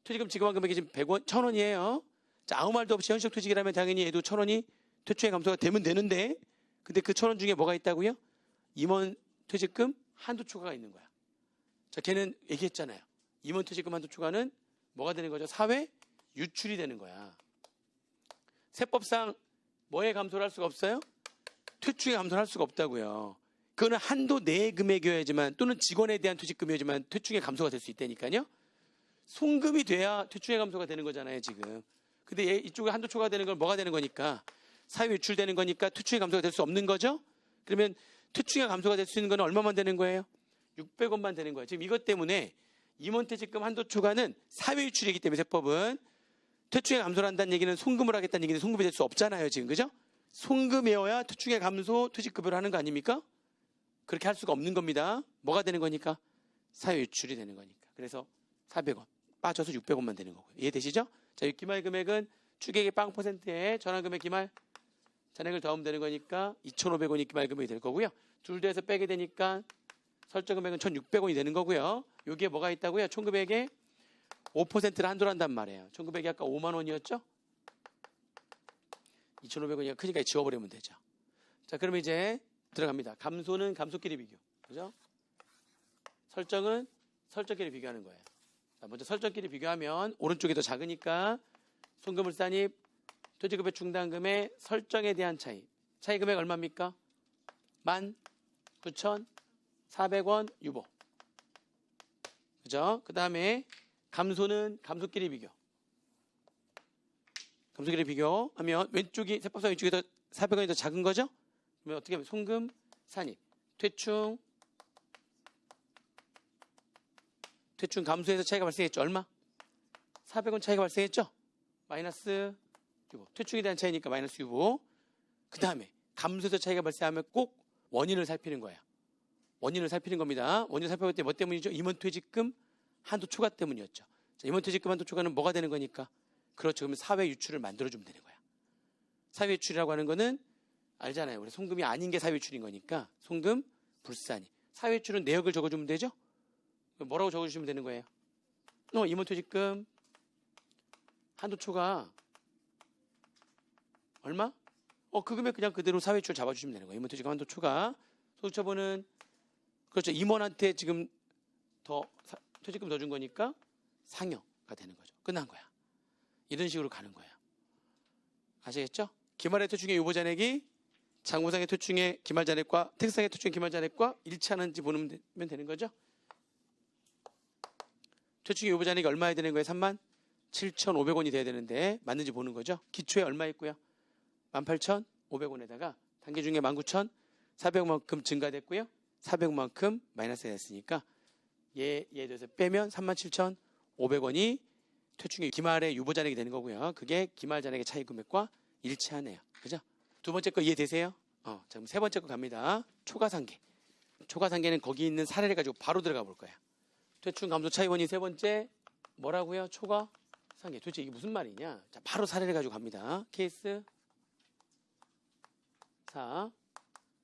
퇴직금 지급한 금액이 지금 100원, 1,000원이에요. 자, 아무 말도 없이 현실적 퇴직이라면 당연히 얘도 1,000원이 퇴충의 감소가 되면 되는데, 근데 그 1,000원 중에 뭐가 있다고요? 임원 퇴직금 한도 초과가 있는 거야. 자, 걔는 얘기했잖아요. 임원 퇴직금 한도 초과는 뭐가 되는 거죠? 사회 유출이 되는 거야. 세법상 뭐에 감소를 할 수가 없어요? 퇴충에 감소를 할 수가 없다고요. 그거는 한도 내 금액이어야지만 또는 직원에 대한 퇴직금이어야지만 퇴충의 감소가 될 수 있다니까요. 송금이 돼야 퇴출액 감소가 되는 거잖아요, 지금. 근데 이쪽에 한도 초과가 되는 건 뭐가 되는 거니까? 사유 유출되는 거니까 퇴출액 감소가 될 수 없는 거죠? 그러면 퇴출액 감소가 될 수 있는 건 얼마만 되는 거예요? 600원만 되는 거예요. 지금 이것 때문에 임원퇴직금 한도 초과는 사유 유출이기 때문에 세법은 퇴출액 감소를 한다는 얘기는 송금을 하겠다는 얘기는 송금이 될 수 없잖아요, 지금. 그죠? 송금이어야 퇴출액 감소, 퇴직급여를 하는 거 아닙니까? 그렇게 할 수가 없는 겁니다. 뭐가 되는 거니까? 사유 유출이 되는 거니까. 그래서 400원 빠져서 600원만 되는 거고요. 이해되시죠? 자, 이 기말 금액은 추계액의 빵 퍼센트에 전환금액 기말 잔액을 더하면 되는 거니까 2,500원이 기말 금액이 될 거고요. 둘 더해서 빼게 되니까 설정 금액은 1,600원이 되는 거고요. 여기에 뭐가 있다고요? 총 금액의 5%를 한도로 한단 말이에요. 총 금액이 아까 5만 원이었죠? 2,500원이가 크니까 지워버리면 되죠. 자, 그러면 이제 들어갑니다. 감소는 감소끼리 비교. 그죠? 설정은 설정끼리 비교하는 거예요. 자, 먼저 설정끼리 비교하면 오른쪽이 더 작으니까 송금을 싼입, 퇴직급여 충당금의 설정에 대한 차이. 차이 금액 얼마입니까? 19,400원 유보. 그죠? 그 다음에 감소는 감소끼리 비교. 감소끼리 비교하면 왼쪽이 세법상 왼쪽이 더 400원이 더 작은 거죠? 그러면 어떻게 하면 송금, 산입, 퇴충 감소해서 차이가 발생했죠. 얼마? 400원 차이가 발생했죠. 마이너스 유보. 퇴충에 대한 차이니까 마이너스 유보. 그 다음에 감소해서 차이가 발생하면 꼭 원인을 살피는 거예요. 원인을 살피는 겁니다. 원인을 살펴볼 때 뭐 때문이죠? 임원퇴직금 한도 초과 때문이었죠. 자, 임원퇴직금 한도 초과는 뭐가 되는 거니까? 그렇죠. 그러면 사회 유출을 만들어주면 되는 거야. 사회 유출이라고 하는 거는 알잖아요. 우리 송금이 아닌 게 사회 유출인 거니까 송금, 불산이. 사회 유출은 내역을 적어주면 되죠? 뭐라고 적어주시면 되는 거예요? 임원퇴직금 한도 초과 얼마? 그 금액 그냥 그대로 사회 유출 잡아주시면 되는 거예요. 임원퇴직금 한도 초과. 소득처분은 그렇죠. 임원한테 지금 퇴직금 더 준 거니까 상여가 되는 거죠. 끝난 거야. 이런 식으로 가는 거예요. 아시겠죠? 기말의 퇴충의 유보잔액이 장부상의 퇴충의 기말잔액과 택상의 퇴충의 기말잔액과 일치하는지 보면 되는 거죠. 퇴충의 유보잔액이 얼마야 되는 거예요? 37,500원이 돼야 되는데 맞는지 보는 거죠. 기초에 얼마 있고요? 18,500원에다가 단계 중에 19,400원만큼 증가됐고요. 400원만큼 마이너스가 됐으니까 얘에 대해서 빼면 37,500원이 퇴충의 기말의 유보잔액이 되는 거고요. 그게 기말잔액의 차이 금액과 일치하네요. 그죠? 두 번째 거 이해되세요? 자, 그럼 세 번째 거 갑니다. 초과상계. 초과상계는 거기 있는 사례를 가지고 바로 들어가 볼 거야. 퇴충 감소 차이원이 세 번째 뭐라고요? 초과상계. 도대체 이게 무슨 말이냐? 자, 바로 사례를 가지고 갑니다. 케이스 4.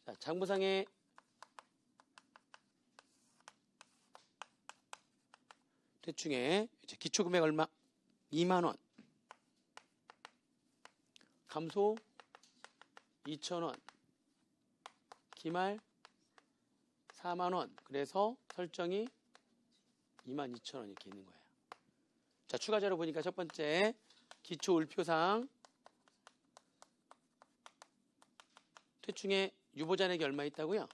자, 장부상의 퇴충의 기초금액 얼마? 2만원. 감소 2,000원. 기말 4만원. 그래서 설정이 22,000원 이렇게 있는 거예요. 자, 추가 자료 보니까 첫 번째 기초 을표상 퇴충의 유보잔액이 얼마 있다고요?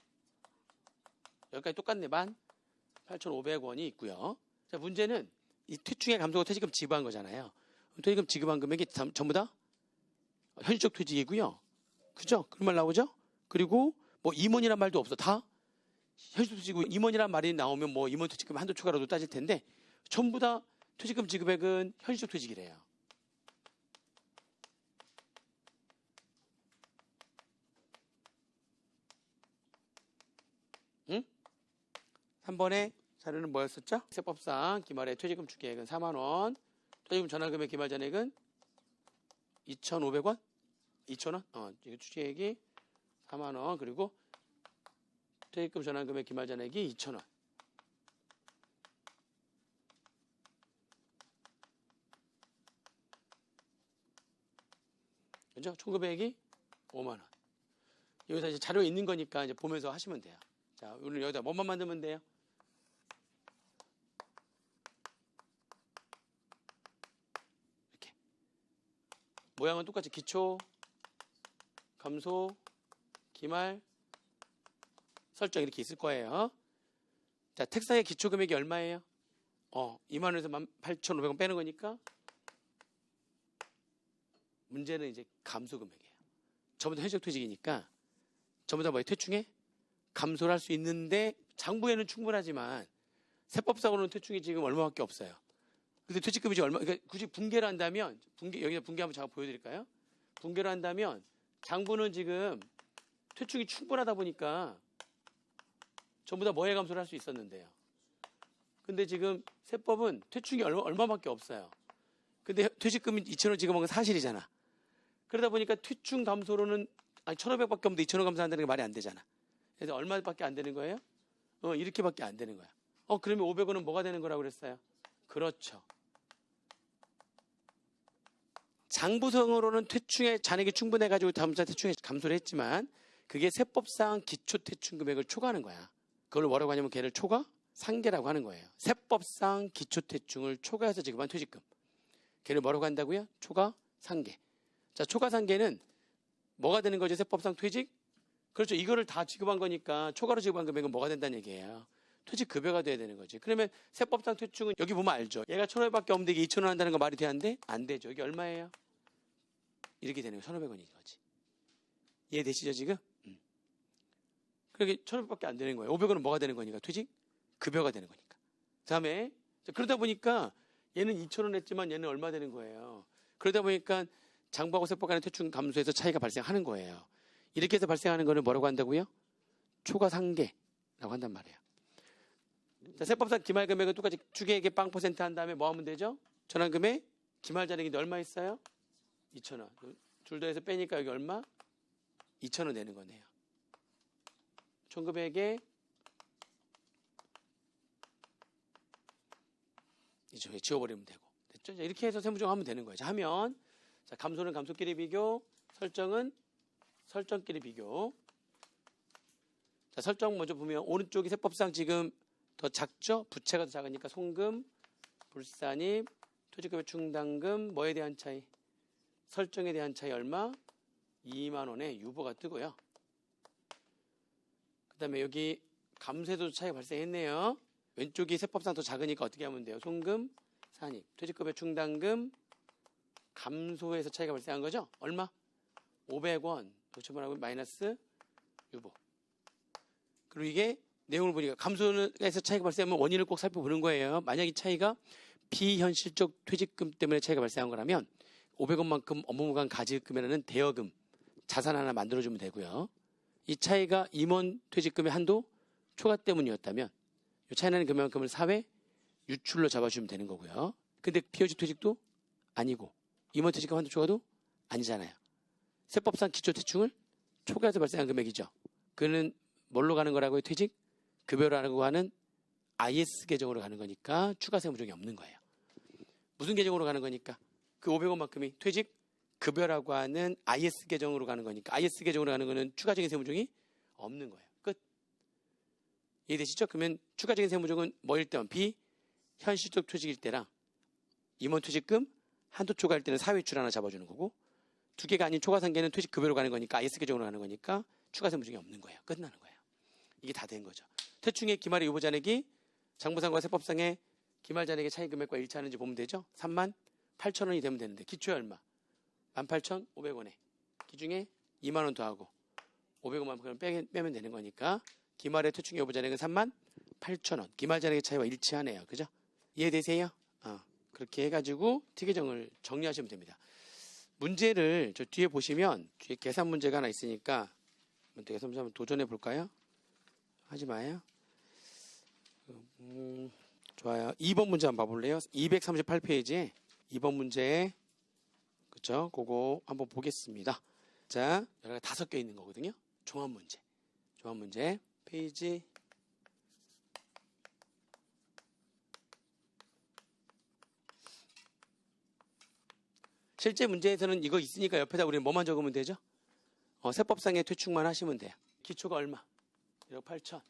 여기까지 똑같네. 18,500원이 있고요. 자, 문제는 이 퇴충의 감소가 퇴직금 지급한 거잖아요. 퇴직금 지급한 금액이 전부 다 현실적 퇴직이고요. 그죠? 그런 말 나오죠? 그리고 뭐 임원이란 말도 없어. 다 현실적 퇴직이고 임원이란 말이 나오면 뭐 임원 퇴직금 한도 초과라도 따질 텐데 전부 다 퇴직금 지급액은 현실적 퇴직이래요. 응? 3번에 자료는 뭐였었죠? 세법상 기말의 퇴직금 추계액은 4만원, 퇴직금 전환금액 기말 잔액은 2,500원? 2,000원? 이거 추계액이 4만원, 그리고 퇴직금 전환금액 기말 잔액이 2,000원. 그죠? 총 금액이 5만원. 여기서 이제 자료 있는 거니까 이제 보면서 하시면 돼요. 자, 오늘 여기다 뭐만 만들면 돼요? 모양은 똑같이 기초, 감소, 기말, 설정 이렇게 있을 거예요. 자, 택상의 기초 금액이 얼마예요? 2만 원에서 18,500원 빼는 거니까 문제는 이제 감소 금액이에요. 전부 다 현실적 퇴직이니까 전부 다 퇴충에 감소를 할 수 있는데 장부에는 충분하지만 세법상으로는 퇴충이 지금 얼마밖에 없어요. 근데 퇴직금이 지금 그러니까 굳이 분개를 한다면 여기다 분개 한번 제가 보여드릴까요? 분개를 한다면 장부는 지금 퇴충이 충분하다 보니까 전부 다 뭐에 감소를 할 수 있었는데요. 근데 지금 세법은 퇴충이 얼마밖에 없어요. 근데 퇴직금이 2,000원 지금 한 건 사실이잖아. 그러다 보니까 퇴충 감소로는 1,500밖에 없는데 2,000원 감소한다는 게 말이 안 되잖아. 그래서 얼마밖에 안 되는 거예요? 이렇게밖에 안 되는 거야. 그러면 500원은 뭐가 되는 거라고 그랬어요? 그렇죠. 장부상으로는 퇴충의 잔액이 충분해가지고 다음사 퇴충에 감소를 했지만 그게 세법상 기초 퇴충 금액을 초과하는 거야. 그걸 뭐라고 하냐면 걔를 초과 상계라고 하는 거예요. 세법상 기초 퇴충을 초과해서 지급한 퇴직금. 걔를 뭐라고 한다고요? 초과 상계. 자, 초과 상계는 뭐가 되는 거죠? 세법상 퇴직? 그렇죠. 이거를 다 지급한 거니까 초과로 지급한 금액은 뭐가 된다는 얘기예요. 퇴직급여가 돼야 되는 거지. 그러면 세법상 퇴충은 여기 보면 알죠. 얘가 1,500밖에 없는데 이게 2,000원 한다는 거 말이 돼야하는데 안 되죠. 여기 얼마예요? 이렇게 되는 거예요. 1,500원인 거지. 이해되시죠 지금? 그러게 1,500밖에 안 되는 거예요. 500원은 뭐가 되는 거니까? 퇴직급여가 되는 거니까. 그 다음에 그러다 보니까 얘는 2,000원 했지만 얘는 얼마 되는 거예요. 그러다 보니까 장부하고 세법 간의 퇴충 감소에서 차이가 발생하는 거예요. 이렇게 해서 발생하는 거는 뭐라고 한다고요? 초과상계라고 한단 말이에요. 자, 세법상 기말금액은 똑같이 주계액의 0% 한 다음에 뭐 하면 되죠? 전환금액 기말잔액인데 얼마 있어요? 2,000원. 둘 더해서 빼니까 여기 얼마? 2,000원 내는 거네요. 총금액에 이제 지워버리면 되고. 됐죠? 자, 이렇게 해서 세무조정 하면 되는 거예요. 자, 하면 자, 감소는 감소끼리 비교, 설정은 설정끼리 비교. 자, 설정 먼저 보면 오른쪽이 세법상 지금 더 작죠? 부채가 더 작으니까 송금, 불산입, 퇴직급여 충당금, 뭐에 대한 차이? 설정에 대한 차이 얼마? 2만 원에 유보가 뜨고요. 그 다음에 여기 감세도 차이가 발생했네요. 왼쪽이 세법상 더 작으니까 어떻게 하면 돼요? 송금, 산입, 퇴직급여 충당금, 감소해서 차이가 발생한 거죠? 얼마? 500원. 도처분하고 마이너스 유보. 그리고 이게 내용을 보니까 감소해서 차이가 발생하면 원인을 꼭 살펴보는 거예요. 만약 이 차이가 비현실적 퇴직금 때문에 차이가 발생한 거라면 500원만큼 업무무관 가지급이라는 대여금, 자산 하나 만들어주면 되고요. 이 차이가 임원 퇴직금의 한도 초과 때문이었다면 이 차이 나는 금액만큼을 사회 유출로 잡아주면 되는 거고요. 근데 비현실 퇴직도 아니고 임원 퇴직금 한도 초과도 아니잖아요. 세법상 기초 퇴충을 초과해서 발생한 금액이죠. 그는 뭘로 가는 거라고요? 퇴직 급여라고 하는 IS 계정으로 가는 거니까 추가 세무조정이 없는 거예요. 무슨 계정으로 가는 거니까? 그 500원만큼이 퇴직 급여라고 하는 IS 계정으로 가는 거니까 IS 계정으로 가는 거는 추가적인 세무조정이 없는 거예요. 끝. 이해되시죠? 그러면 추가적인 세무조정은 뭐일 때만 비현실적 퇴직일 때랑 임원 퇴직금 한도 초과일 때는 사회 유출 하나 잡아주는 거고 두 개가 아닌 초과상계는 퇴직급여로 가는 거니까 IS 계정으로 가는 거니까 추가 세무조정이 없는 거예요. 끝나는 거예요. 이게 다 된 거죠. 퇴충의 기말의 유보잔액이 장부상과 세법상의 기말잔액의 차이 금액과 일치하는지 보면 되죠. 38,000원이 되면 되는데 기초에 얼마? 18,500원에 기중에 2만 원 더하고 500원만큼 빼면 되는 거니까 기말의 퇴충의 유보잔액은 38,000원. 기말잔액의 차이와 일치하네요. 그죠? 이해되세요? 그렇게 해가지고 티계정을 정리하시면 됩니다. 문제를 저 뒤에 보시면 뒤에 계산 문제가 하나 있으니까 계산 문제 한번 도전해 볼까요? 하지 마요. 좋아요. 2번 문제 한번 봐볼래요? 238페이지에 2번 문제 그쵸? 그거 한번 보겠습니다. 자, 여기가 다 섞여 있는 거거든요. 종합 문제. 종합 문제 페이지 실제 문제에서는 이거 있으니까 옆에다 우리는 뭐만 적으면 되죠? 세법상의 퇴충만 하시면 돼요. 기초가 얼마? 1억 8천.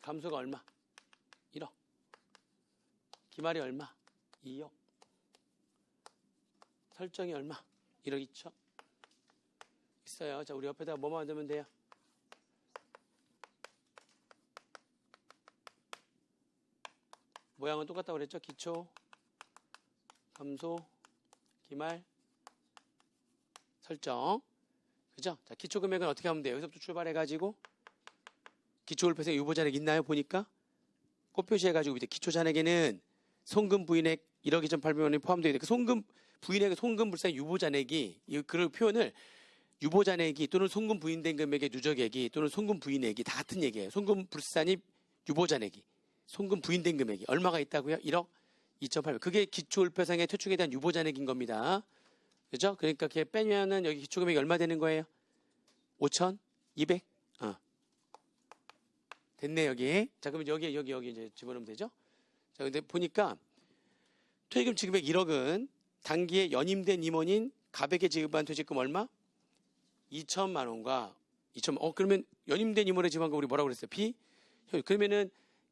감소가 얼마? 1억. 기말이 얼마? 2억. 설정이 얼마? 1억 2천. 있어요. 자, 우리 옆에다 뭐만 넣으면 돼요? 모양은 똑같다고 그랬죠? 기초, 감소, 기말, 설정. 그죠? 자, 기초 금액은 어떻게 하면 돼요? 여기서부터 출발해가지고 기초월표상 유보잔액 있나요? 보니까 꽃 표시해가지고 밑에 기초잔액에는 송금 부인액 1억 2,800만 원이 포함되어 있는데 그 송금 부인액 송금 불상 유보잔액이 그 표현을 유보잔액이 또는 송금 부인된 금액의 누적액이 또는 송금 부인액이 다 같은 얘기예요. 송금 불산이 유보잔액이 송금 부인된 금액이 얼마가 있다고요? 1억 2,800. 그게 기초월표상의 퇴축에 대한 유보잔액인 겁니다. 그죠? 그러니까 걔 빼면은 여기 기초금액이 얼마 되는 거예요? 5,200? 됐네, 여기. 자, 그러면 여기 이제 집어넣으면 되죠? 자, 근데 보니까 퇴직금 지급액 1억은 단기에 연임된 임원인 갑에게 지급한 퇴직금 얼마? 2천만 원과 2천만. 그러면 연임된 임원에 지급한 거 우리 뭐라고 그랬어요? B? 그러면은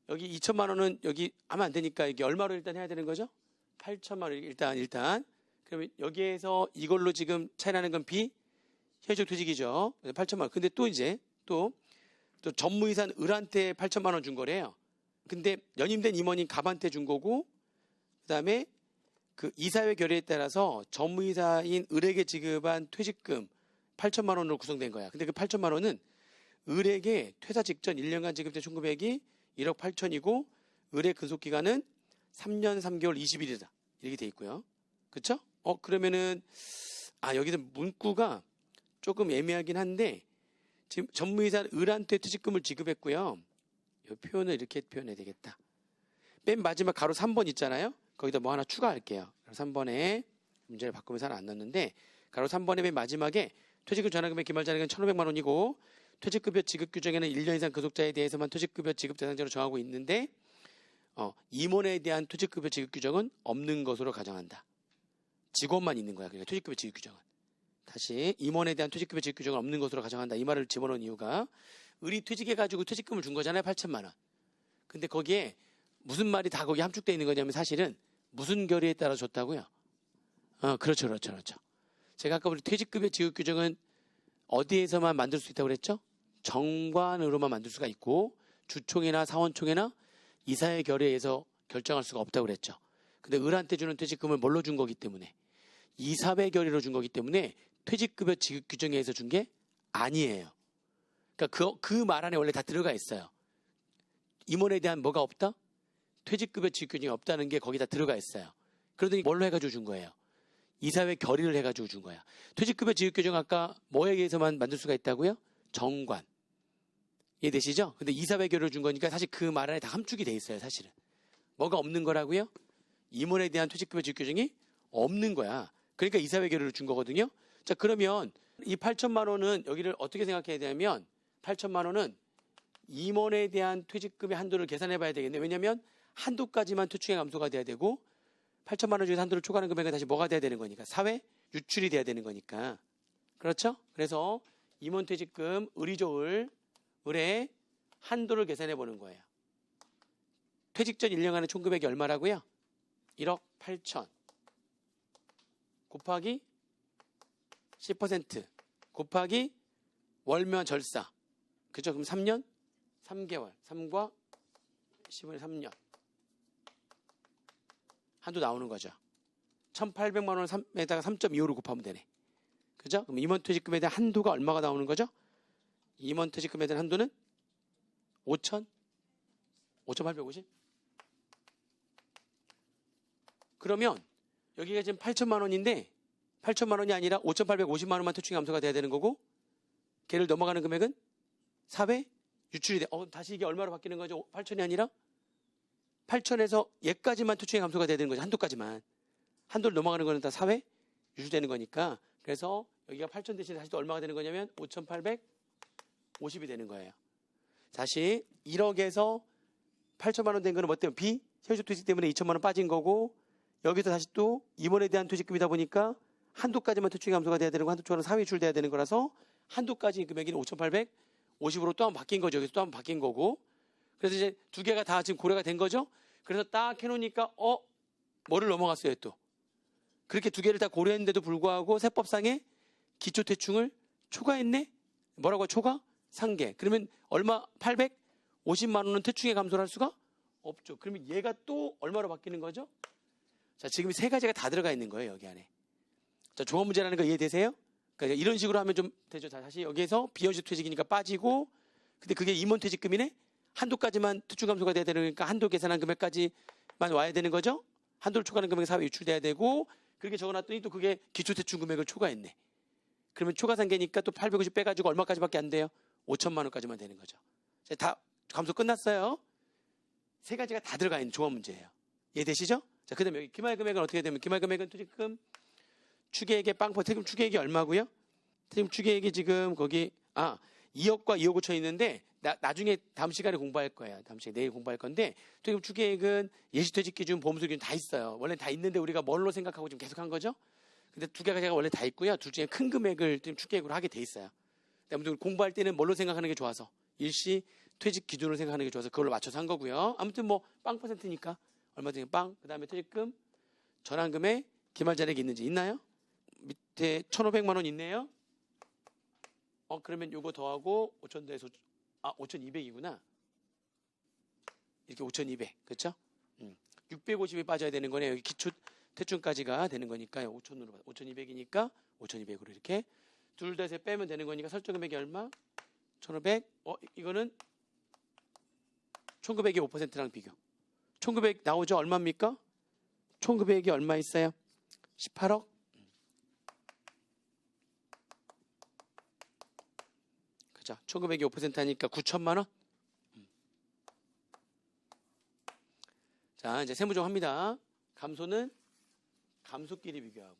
여기 2천만 원은 여기 하면 안 되니까 이게 얼마로 일단 해야 되는 거죠? 8천만 원 일단. 그러면 여기에서 이걸로 지금 차이 나는 건 B? 현실적 퇴직이죠. 8천만 원. 근데 또 이제 또 전무이사는 을한테 8천만 원 준 거래요. 근데 연임된 임원인 갑한테 준 거고, 그 다음에 그 이사회 결의에 따라서 전무이사인 을에게 지급한 퇴직금 8천만 원으로 구성된 거야. 근데 그 8천만 원은 을에게 퇴사 직전 1년간 지급된 총금액이 1억 8천이고, 을의 근속기간은 3년 3개월 20일이다. 이렇게 돼 있고요. 그쵸? 그러면은, 여기서 문구가 조금 애매하긴 한데, 지금 전무이사는 을한테 퇴직금을 지급했고요. 이 표현을 이렇게 표현해야 되겠다. 맨 마지막 가로 3번 있잖아요. 거기다 뭐 하나 추가할게요. 3번에 문제를 바꾸면서 하나 안 넣었는데 가로 3번의 맨 마지막에 퇴직금 전환금액 기말잔액은 1,500만 원이고 퇴직급여 지급 규정에는 1년 이상 근속자에 대해서만 퇴직급여 지급 대상자로 정하고 있는데 임원에 대한 퇴직급여 지급 규정은 없는 것으로 가정한다. 직원만 있는 거야. 그러니까 퇴직급여 지급 규정은. 다시 임원에 대한 퇴직급여 지급 규정은 없는 것으로 가정한다. 이 말을 집어넣은 이유가 을이 퇴직해가지고 퇴직금을 준 거잖아요. 8천만 원. 근데 거기에 무슨 말이 다 거기 함축되어 있는 거냐면 사실은 무슨 결의에 따라 줬다고요? 그렇죠. 제가 아까 우리 퇴직급여 지급 규정은 어디에서만 만들 수 있다고 그랬죠? 정관으로만 만들 수가 있고 주총이나 사원총회나 이사회 결의에서 결정할 수가 없다고 그랬죠. 근데 을한테 주는 퇴직금을 뭘로 준 거기 때문에 이사회 결의로 준 거기 때문에 퇴직급여 지급 규정에 의해서 준 게 아니에요. 그러니까 그 말 안에 원래 다 들어가 있어요. 임원에 대한 뭐가 없다? 퇴직급여 지급 규정이 없다는 게 거기다 들어가 있어요. 그러더니 뭘로 해가지고 준 거예요? 이사회 결의를 해가지고 준 거야. 퇴직급여 지급 규정 아까 뭐에 의해서만 만들 수가 있다고요? 정관. 이해되시죠? 근데 이사회 결의를 준 거니까 사실 그 말 안에 다 함축이 돼 있어요. 사실은. 뭐가 없는 거라고요? 임원에 대한 퇴직급여 지급 규정이 없는 거야. 그러니까 이사회 결의를 준 거거든요. 자, 그러면 이 8천만 원은 여기를 어떻게 생각해야 되냐면 8천만 원은 임원에 대한 퇴직금의 한도를 계산해 봐야 되겠네. 왜냐하면 한도까지만 퇴출액 감소가 돼야 되고 8천만 원 중에서 한도를 초과하는 금액은 다시 뭐가 돼야 되는 거니까 사회 유출이 돼야 되는 거니까. 그렇죠? 그래서 임원 퇴직금 을의 한도를 계산해 보는 거예요. 퇴직 전 1년간의 총금액이 얼마라고요? 1억 8천 곱하기 10% 곱하기 월면 절사. 그죠? 그럼 3년? 3개월. 3과 10을 3년. 한도 나오는 거죠. 1,800만 원에다가 3.25를 곱하면 되네. 그죠? 그럼 임원 퇴직금에 대한 한도가 얼마가 나오는 거죠? 임원 퇴직금에 대한 한도는 5,850? 그러면 여기가 지금 8천만 원인데 8천만 원이 아니라 5,850만 원만 퇴출이 감소가 돼야 되는 거고 걔를 넘어가는 금액은 사회 유출이 돼. 다시 이게 얼마로 바뀌는 거죠? 8천이 아니라 8천에서 얘까지만 퇴출이 감소가 돼야 되는 거죠. 한도까지만. 한도를 넘어가는 거는 다 사회 유출되는 거니까. 그래서 여기가 8천 대신에 다시 또 얼마가 되는 거냐면 5,850이 되는 거예요. 다시 1억에서 8천만 원 된 거는 뭐 때문에 B? 현실적 퇴직 때문에 2천만 원 빠진 거고 여기서 다시 또 임원에 대한 퇴직금이다 보니까 한도까지만 퇴출이 감소가 돼야 되는 거 한도 초과는 사회 유출돼야 되는 거라서 한도까지 금액이 5,850으로 또 한 번 바뀐 거죠. 여기서 또 한 번 바뀐 거고. 그래서 이제 두 개가 다 지금 고려가 된 거죠. 그래서 딱 해놓으니까 뭐를 넘어갔어요 또. 그렇게 두 개를 다 고려했는데도 불구하고 세법상에 기초퇴충을 초과했네? 뭐라고 초과? 상계. 그러면 얼마? 850만 원은 퇴충에 감소를 할 수가 없죠. 그러면 얘가 또 얼마로 바뀌는 거죠? 자, 지금 세 가지가 다 들어가 있는 거예요, 여기 안에. 자, 종합 문제라는 거 이해되세요? 그러니까 이런 식으로 하면 좀 되죠. 자, 다시 여기에서 비현실 퇴직이니까 빠지고, 근데 그게 임원 퇴직금이네? 한도까지만 특殊감소가 돼야 되니까 한도 계산한 금액까지만 와야 되는 거죠? 한도를 초과하는 금액이 사회에 유출돼야 되고, 그렇게 적어놨더니 또 그게 기초대출 금액을 초과했네. 그러면 초과상계니까 또 850 빼가지고 얼마까지밖에 안 돼요? 5천만 원까지만 되는 거죠. 자, 다 감소 끝났어요. 세 가지가 다 들어가 있는 종합 문제예요. 이해되시죠? 자, 그 다음에 여기 기말금액은 어떻게 되면, 기말금액은 퇴직금, 추계액의 빵포, 퇴직금 추계액이 얼마고요? 퇴직금 추계액이 지금 거기, 2억과 2억 5천 있는데, 나중에 다음 시간에 공부할 거예요. 다음 시간에 내일 공부할 건데, 퇴직금 추계액은 예시퇴직기준, 보험수기준 다 있어요. 원래 다 있는데 우리가 뭘로 생각하고 지금 계속 한 거죠? 근데 두 개가 제가 원래 다 있고요. 둘 중에 큰 금액을 지금 추계액으로 하게 돼 있어요. 아무튼 공부할 때는 뭘로 생각하는 게 좋아서, 일시 퇴직 기준으로 생각하는 게 좋아서 그걸로 맞춰서 한 거고요. 아무튼 뭐 빵 퍼센트니까 얼마든지 빵. 그 다음에 퇴직금, 전환금에 기말 잔액이 있는지 있나요? 밑에 1,500만 원 있네요. 그러면 요거 더하고 5,000 더해서 5,200이구나. 이렇게 5,200. 그렇죠? 650이 빠져야 되는 거네요. 여기 기초 퇴출까지가 되는 거니까요. 5,000으로 5,200이니까 5,200으로 이렇게 둘 다에서 빼면 되는 거니까 설정 금액이 얼마? 1,500. 이거는 1,900이 5%랑 비교. 1,900 나오죠? 얼마입니까? 1,900이 얼마 있어요? 18억? 그죠? 1,900이 5% 하니까 9천만 원? 자, 이제 세무적 합니다. 감소는 감소끼리 비교하고,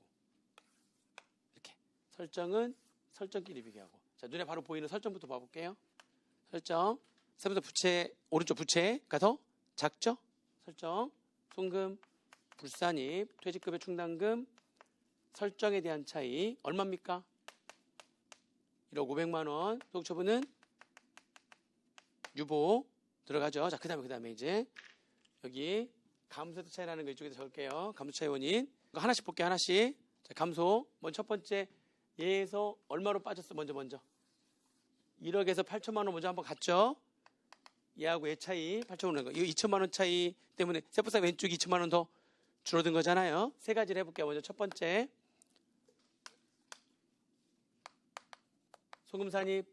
이렇게. 설정은 설정끼리 비교하고. 자, 눈에 바로 보이는 설정부터 봐볼게요. 설정. 세무적 부채, 오른쪽 부채가 더 작죠? 설정. 송금, 불산입, 퇴직급여 충당금, 설정에 대한 차이. 얼마입니까? 1억 500만 원. 소득처분은 유보 들어가죠. 자, 그 다음에 이제 여기 감소세 차이라는 거 이쪽에서 적을게요. 감소 차이 원인. 하나씩 볼게요. 하나씩. 자, 감소. 먼저 첫 번째 얘에서 얼마로 빠졌어? 먼저. 1억에서 8천만 원 먼저 한번 갔죠. 얘하고 얘 차이 8천만 원. 이거 2천만 원 차이 때문에 세법상 왼쪽이 2천만 원 더 줄어든 거잖아요. 세 가지를 해볼게요. 먼저 첫 번째. 소금산입,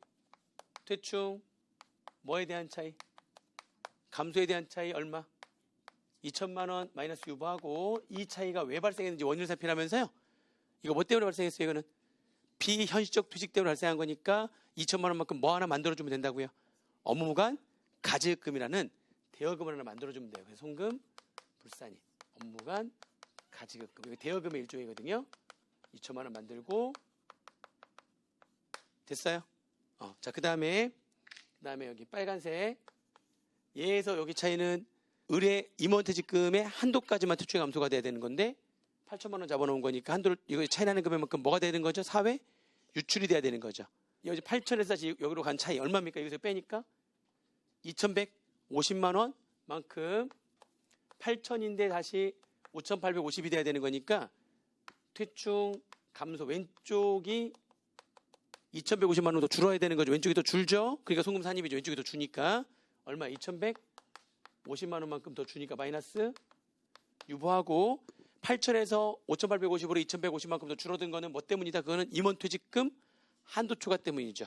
퇴충, 뭐에 대한 차이? 감소에 대한 차이 얼마? 2천만 원 마이너스 유보하고, 이 차이가 왜 발생했는지 원인을 살피라면서요. 이거 뭐 때문에 발생했어요? 이거는 비현실적 퇴직 때문에 발생한 거니까 2천만 원만큼 뭐 하나 만들어주면 된다고요. 업무무관 가지급금이라는 대여금을 하나 만들어주면 돼요. 그래서 송금, 불산입, 업무무관 가지급금. 이거 대여금의 일종이거든요. 2천만 원 만들고 됐어요. 자, 그 다음에 여기 빨간색. 얘에서 여기 차이는 의뢰 임원퇴직금의 한도까지만 퇴출 감소가 돼야 되는 건데 8천만 원 잡아놓은 거니까 한도를, 이거 차이 나는 금액만큼 뭐가 돼야 되는 거죠? 사회 유출이 돼야 되는 거죠. 여기 8천에서 다시 여기로 간 차이 얼마입니까? 여기서 빼니까 2,150만 원만큼 8천인데 다시 5,850이 돼야 되는 거니까 퇴충 감소 왼쪽이 2,150만 원 더 줄어야 되는 거죠. 왼쪽이 더 줄죠. 그러니까 송금 산입이죠. 왼쪽이 더 주니까 얼마? 2,150만 원만큼 더 주니까 마이너스 유보하고, 8천에서 5,850으로 2,150만큼 더 줄어든 거는 뭐 때문이다? 그거는 임원퇴직금 한도 초과 때문이죠.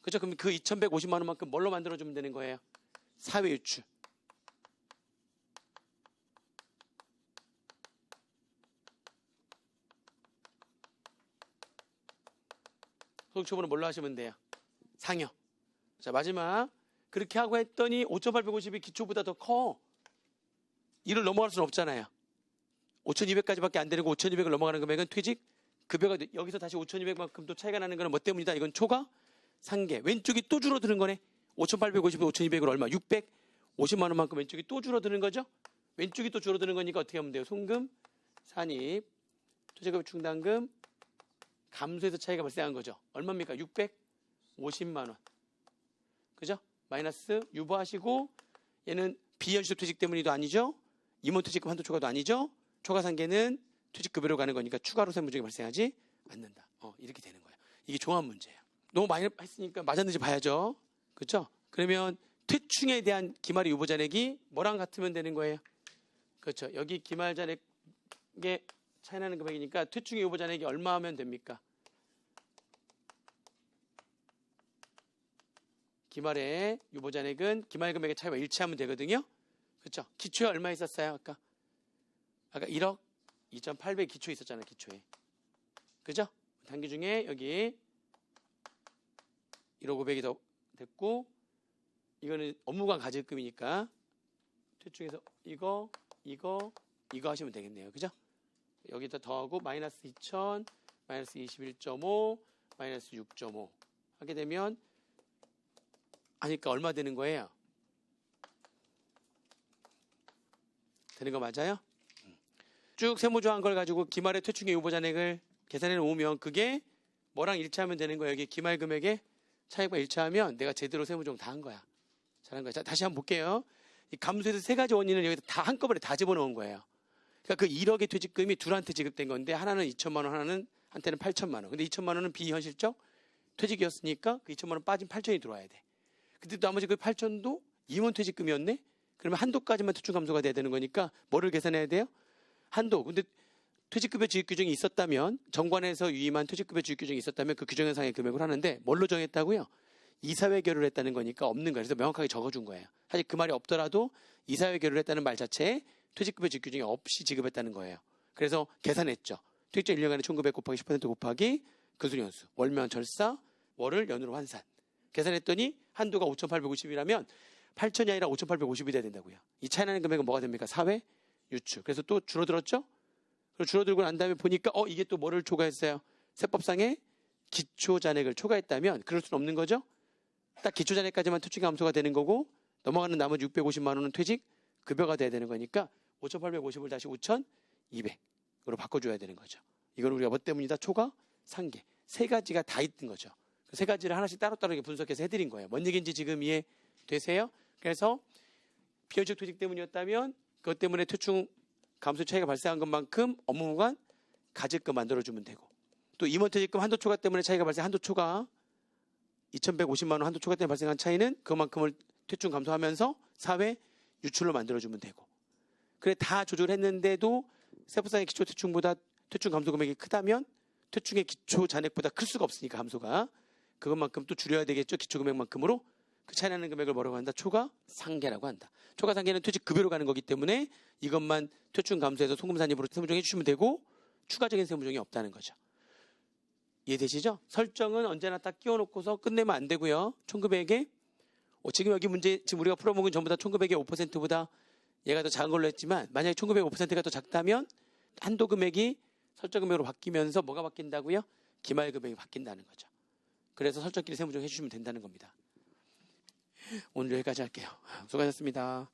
그렇죠? 그럼 그 2,150만 원만큼 뭘로 만들어주면 되는 거예요? 사회 유출. 소득처분은 뭘로 하시면 돼요? 상여. 자, 마지막. 그렇게 하고 했더니 5,850이 기초보다 더 커. 이를 넘어갈 수는 없잖아요. 5,200까지밖에 안 되는 거 5,200을 넘어가는 금액은 퇴직 급여가 돼. 여기서 다시 5,200만큼 또 차이가 나는 거는 뭐 때문이다? 이건 초과 상계. 왼쪽이 또 줄어드는 거네. 5,850에 5,200으로 얼마? 650만 원만큼 왼쪽이 또 줄어드는 거죠. 왼쪽이 또 줄어드는 거니까 어떻게 하면 돼요? 송금, 산입, 퇴직급여 충당금, 감소해서 차이가 발생한 거죠. 얼마입니까? 650만 원. 그죠? 마이너스 유보하시고, 얘는 비현실적 퇴직 때문이도 아니죠. 임원퇴직금 한도 초과도 아니죠. 초과상계는 퇴직급여로 가는 거니까 추가로 세무적이 발생하지 않는다. 이렇게 되는 거예요. 이게 종합 문제예요. 너무 많이 했으니까 맞았는지 봐야죠. 그렇죠? 그러면 퇴충에 대한 기말의 유보잔액이 뭐랑 같으면 되는 거예요? 그렇죠. 여기 기말잔액에 차이나는 금액이니까 퇴충의 유보잔액이 얼마 하면 됩니까? 기말의 유보잔액은 기말 금액의 차이와 일치하면 되거든요. 그렇죠. 기초에 얼마 있었어요? 아까 1억 2,800 기초 있었잖아요. 기초에. 그죠? 단기 중에 여기 1억 500이 더 됐고, 이거는 업무관 가질금이니까 퇴충해서 이거 하시면 되겠네요. 그죠? 여기다 더하고 마이너스 2,000, 마이너스 21.5, 마이너스 6.5 하게 되면 하니까 얼마 되는 거예요? 되는 거 맞아요? 쭉 세무조항 걸 가지고 기말의 퇴충의 유보잔액을 계산해 놓으면 그게 뭐랑 일치하면 되는 거예요. 여기 기말 금액의 차이가 일치하면 내가 제대로 세무조항 다 한 거야. 잘한 거야. 자, 다시 한번 볼게요. 이 감소에서 세 가지 원인을 여기다 다 한꺼번에 다 집어넣은 거예요. 그러니까 그 1억의 퇴직금이 둘한테 지급된 건데 하나는 2천만 원, 하나는 한테는 8천만 원. 근데 2천만 원은 비현실적 퇴직이었으니까 그 2천만 원 빠진 8천이 들어와야 돼. 근데 나머지 그 8천도 임원 퇴직금이었네? 그러면 한도까지만 퇴충 감소가 돼야 되는 거니까 뭐를 계산해야 돼요? 한도. 근데 퇴직급여 지급 규정이 있었다면, 정관에서 위임한 퇴직급여 지급 규정이 있었다면 그 규정 현상의 금액을 하는데 뭘로 정했다고요? 이사회 결의를 했다는 거니까 없는 거예요. 그래서 명확하게 적어준 거예요. 사실 그 말이 없더라도 이사회 결의를 했다는 말 자체에 퇴직급여 지급 규정이 없이 지급했다는 거예요. 그래서 계산했죠. 퇴직전 1년간의 1,900 곱하기 10% 곱하기 근속연수, 월면 절사, 월을 연으로 환산. 계산했더니 한도가 5,850이라면 8천이 아니라 5,850이 돼야 된다고요. 이 차이 나는 금액은 뭐가 됩니까? 사회 유추. 그래서 또 줄어들었죠? 그리고 줄어들고 난 다음에 보니까 이게 또 뭐를 초과했어요? 세법상의 기초잔액을 초과했다면 그럴 수는 없는 거죠? 딱 기초잔액까지만 퇴직 감소가 되는 거고 넘어가는 나머지 650만 원은 퇴직 급여가 돼야 되는 거니까 5,850을 다시 5,200으로 바꿔줘야 되는 거죠. 이걸 우리가 뭐 때문이다? 초과, 상계. 세 가지가 다 있던 거죠. 그 세 가지를 하나씩 따로따로 분석해서 해드린 거예요. 뭔 얘기인지 지금 이해되세요? 그래서 비현실적 퇴직 때문이었다면 그것 때문에 퇴충 감소 차이가 발생한 것만큼 업무무관 가질금 만들어주면 되고, 또 임원퇴직금 한도 초과 때문에 차이가 한도 초과 2,150만 원 한도 초과 때문에 발생한 차이는 그만큼을 퇴충 감소하면서 사회 유출로 만들어주면 되고, 그래 다 조절했는데도 세법상의 기초 퇴충보다 퇴충 감소 금액이 크다면 퇴충의 기초 잔액보다 클 수가 없으니까 감소가 그것만큼 또 줄여야 되겠죠. 기초 금액만큼으로. 그 차이 나는 금액을 뭐라고 한다? 초과 상계라고 한다. 초과 상계는 퇴직 급여로 가는 거기 때문에 이것만 퇴충 감소해서 송금산입으로 세무조정 해주시면 되고 추가적인 세무조정이 없다는 거죠. 이해되시죠? 설정은 언제나 딱 끼워놓고서 끝내면 안 되고요. 총금액에 지금 여기 문제 지금 우리가 풀어본 전부 다 총금액의 5%보다 얘가 더 작은 걸로 했지만 만약에 총금액 5%가 더 작다면 한도 금액이 설정 금액으로 바뀌면서 뭐가 바뀐다고요? 기말 금액이 바뀐다는 거죠. 그래서 설정끼리 세무조정 해주시면 된다는 겁니다. 오늘 여기까지 할게요. 수고하셨습니다.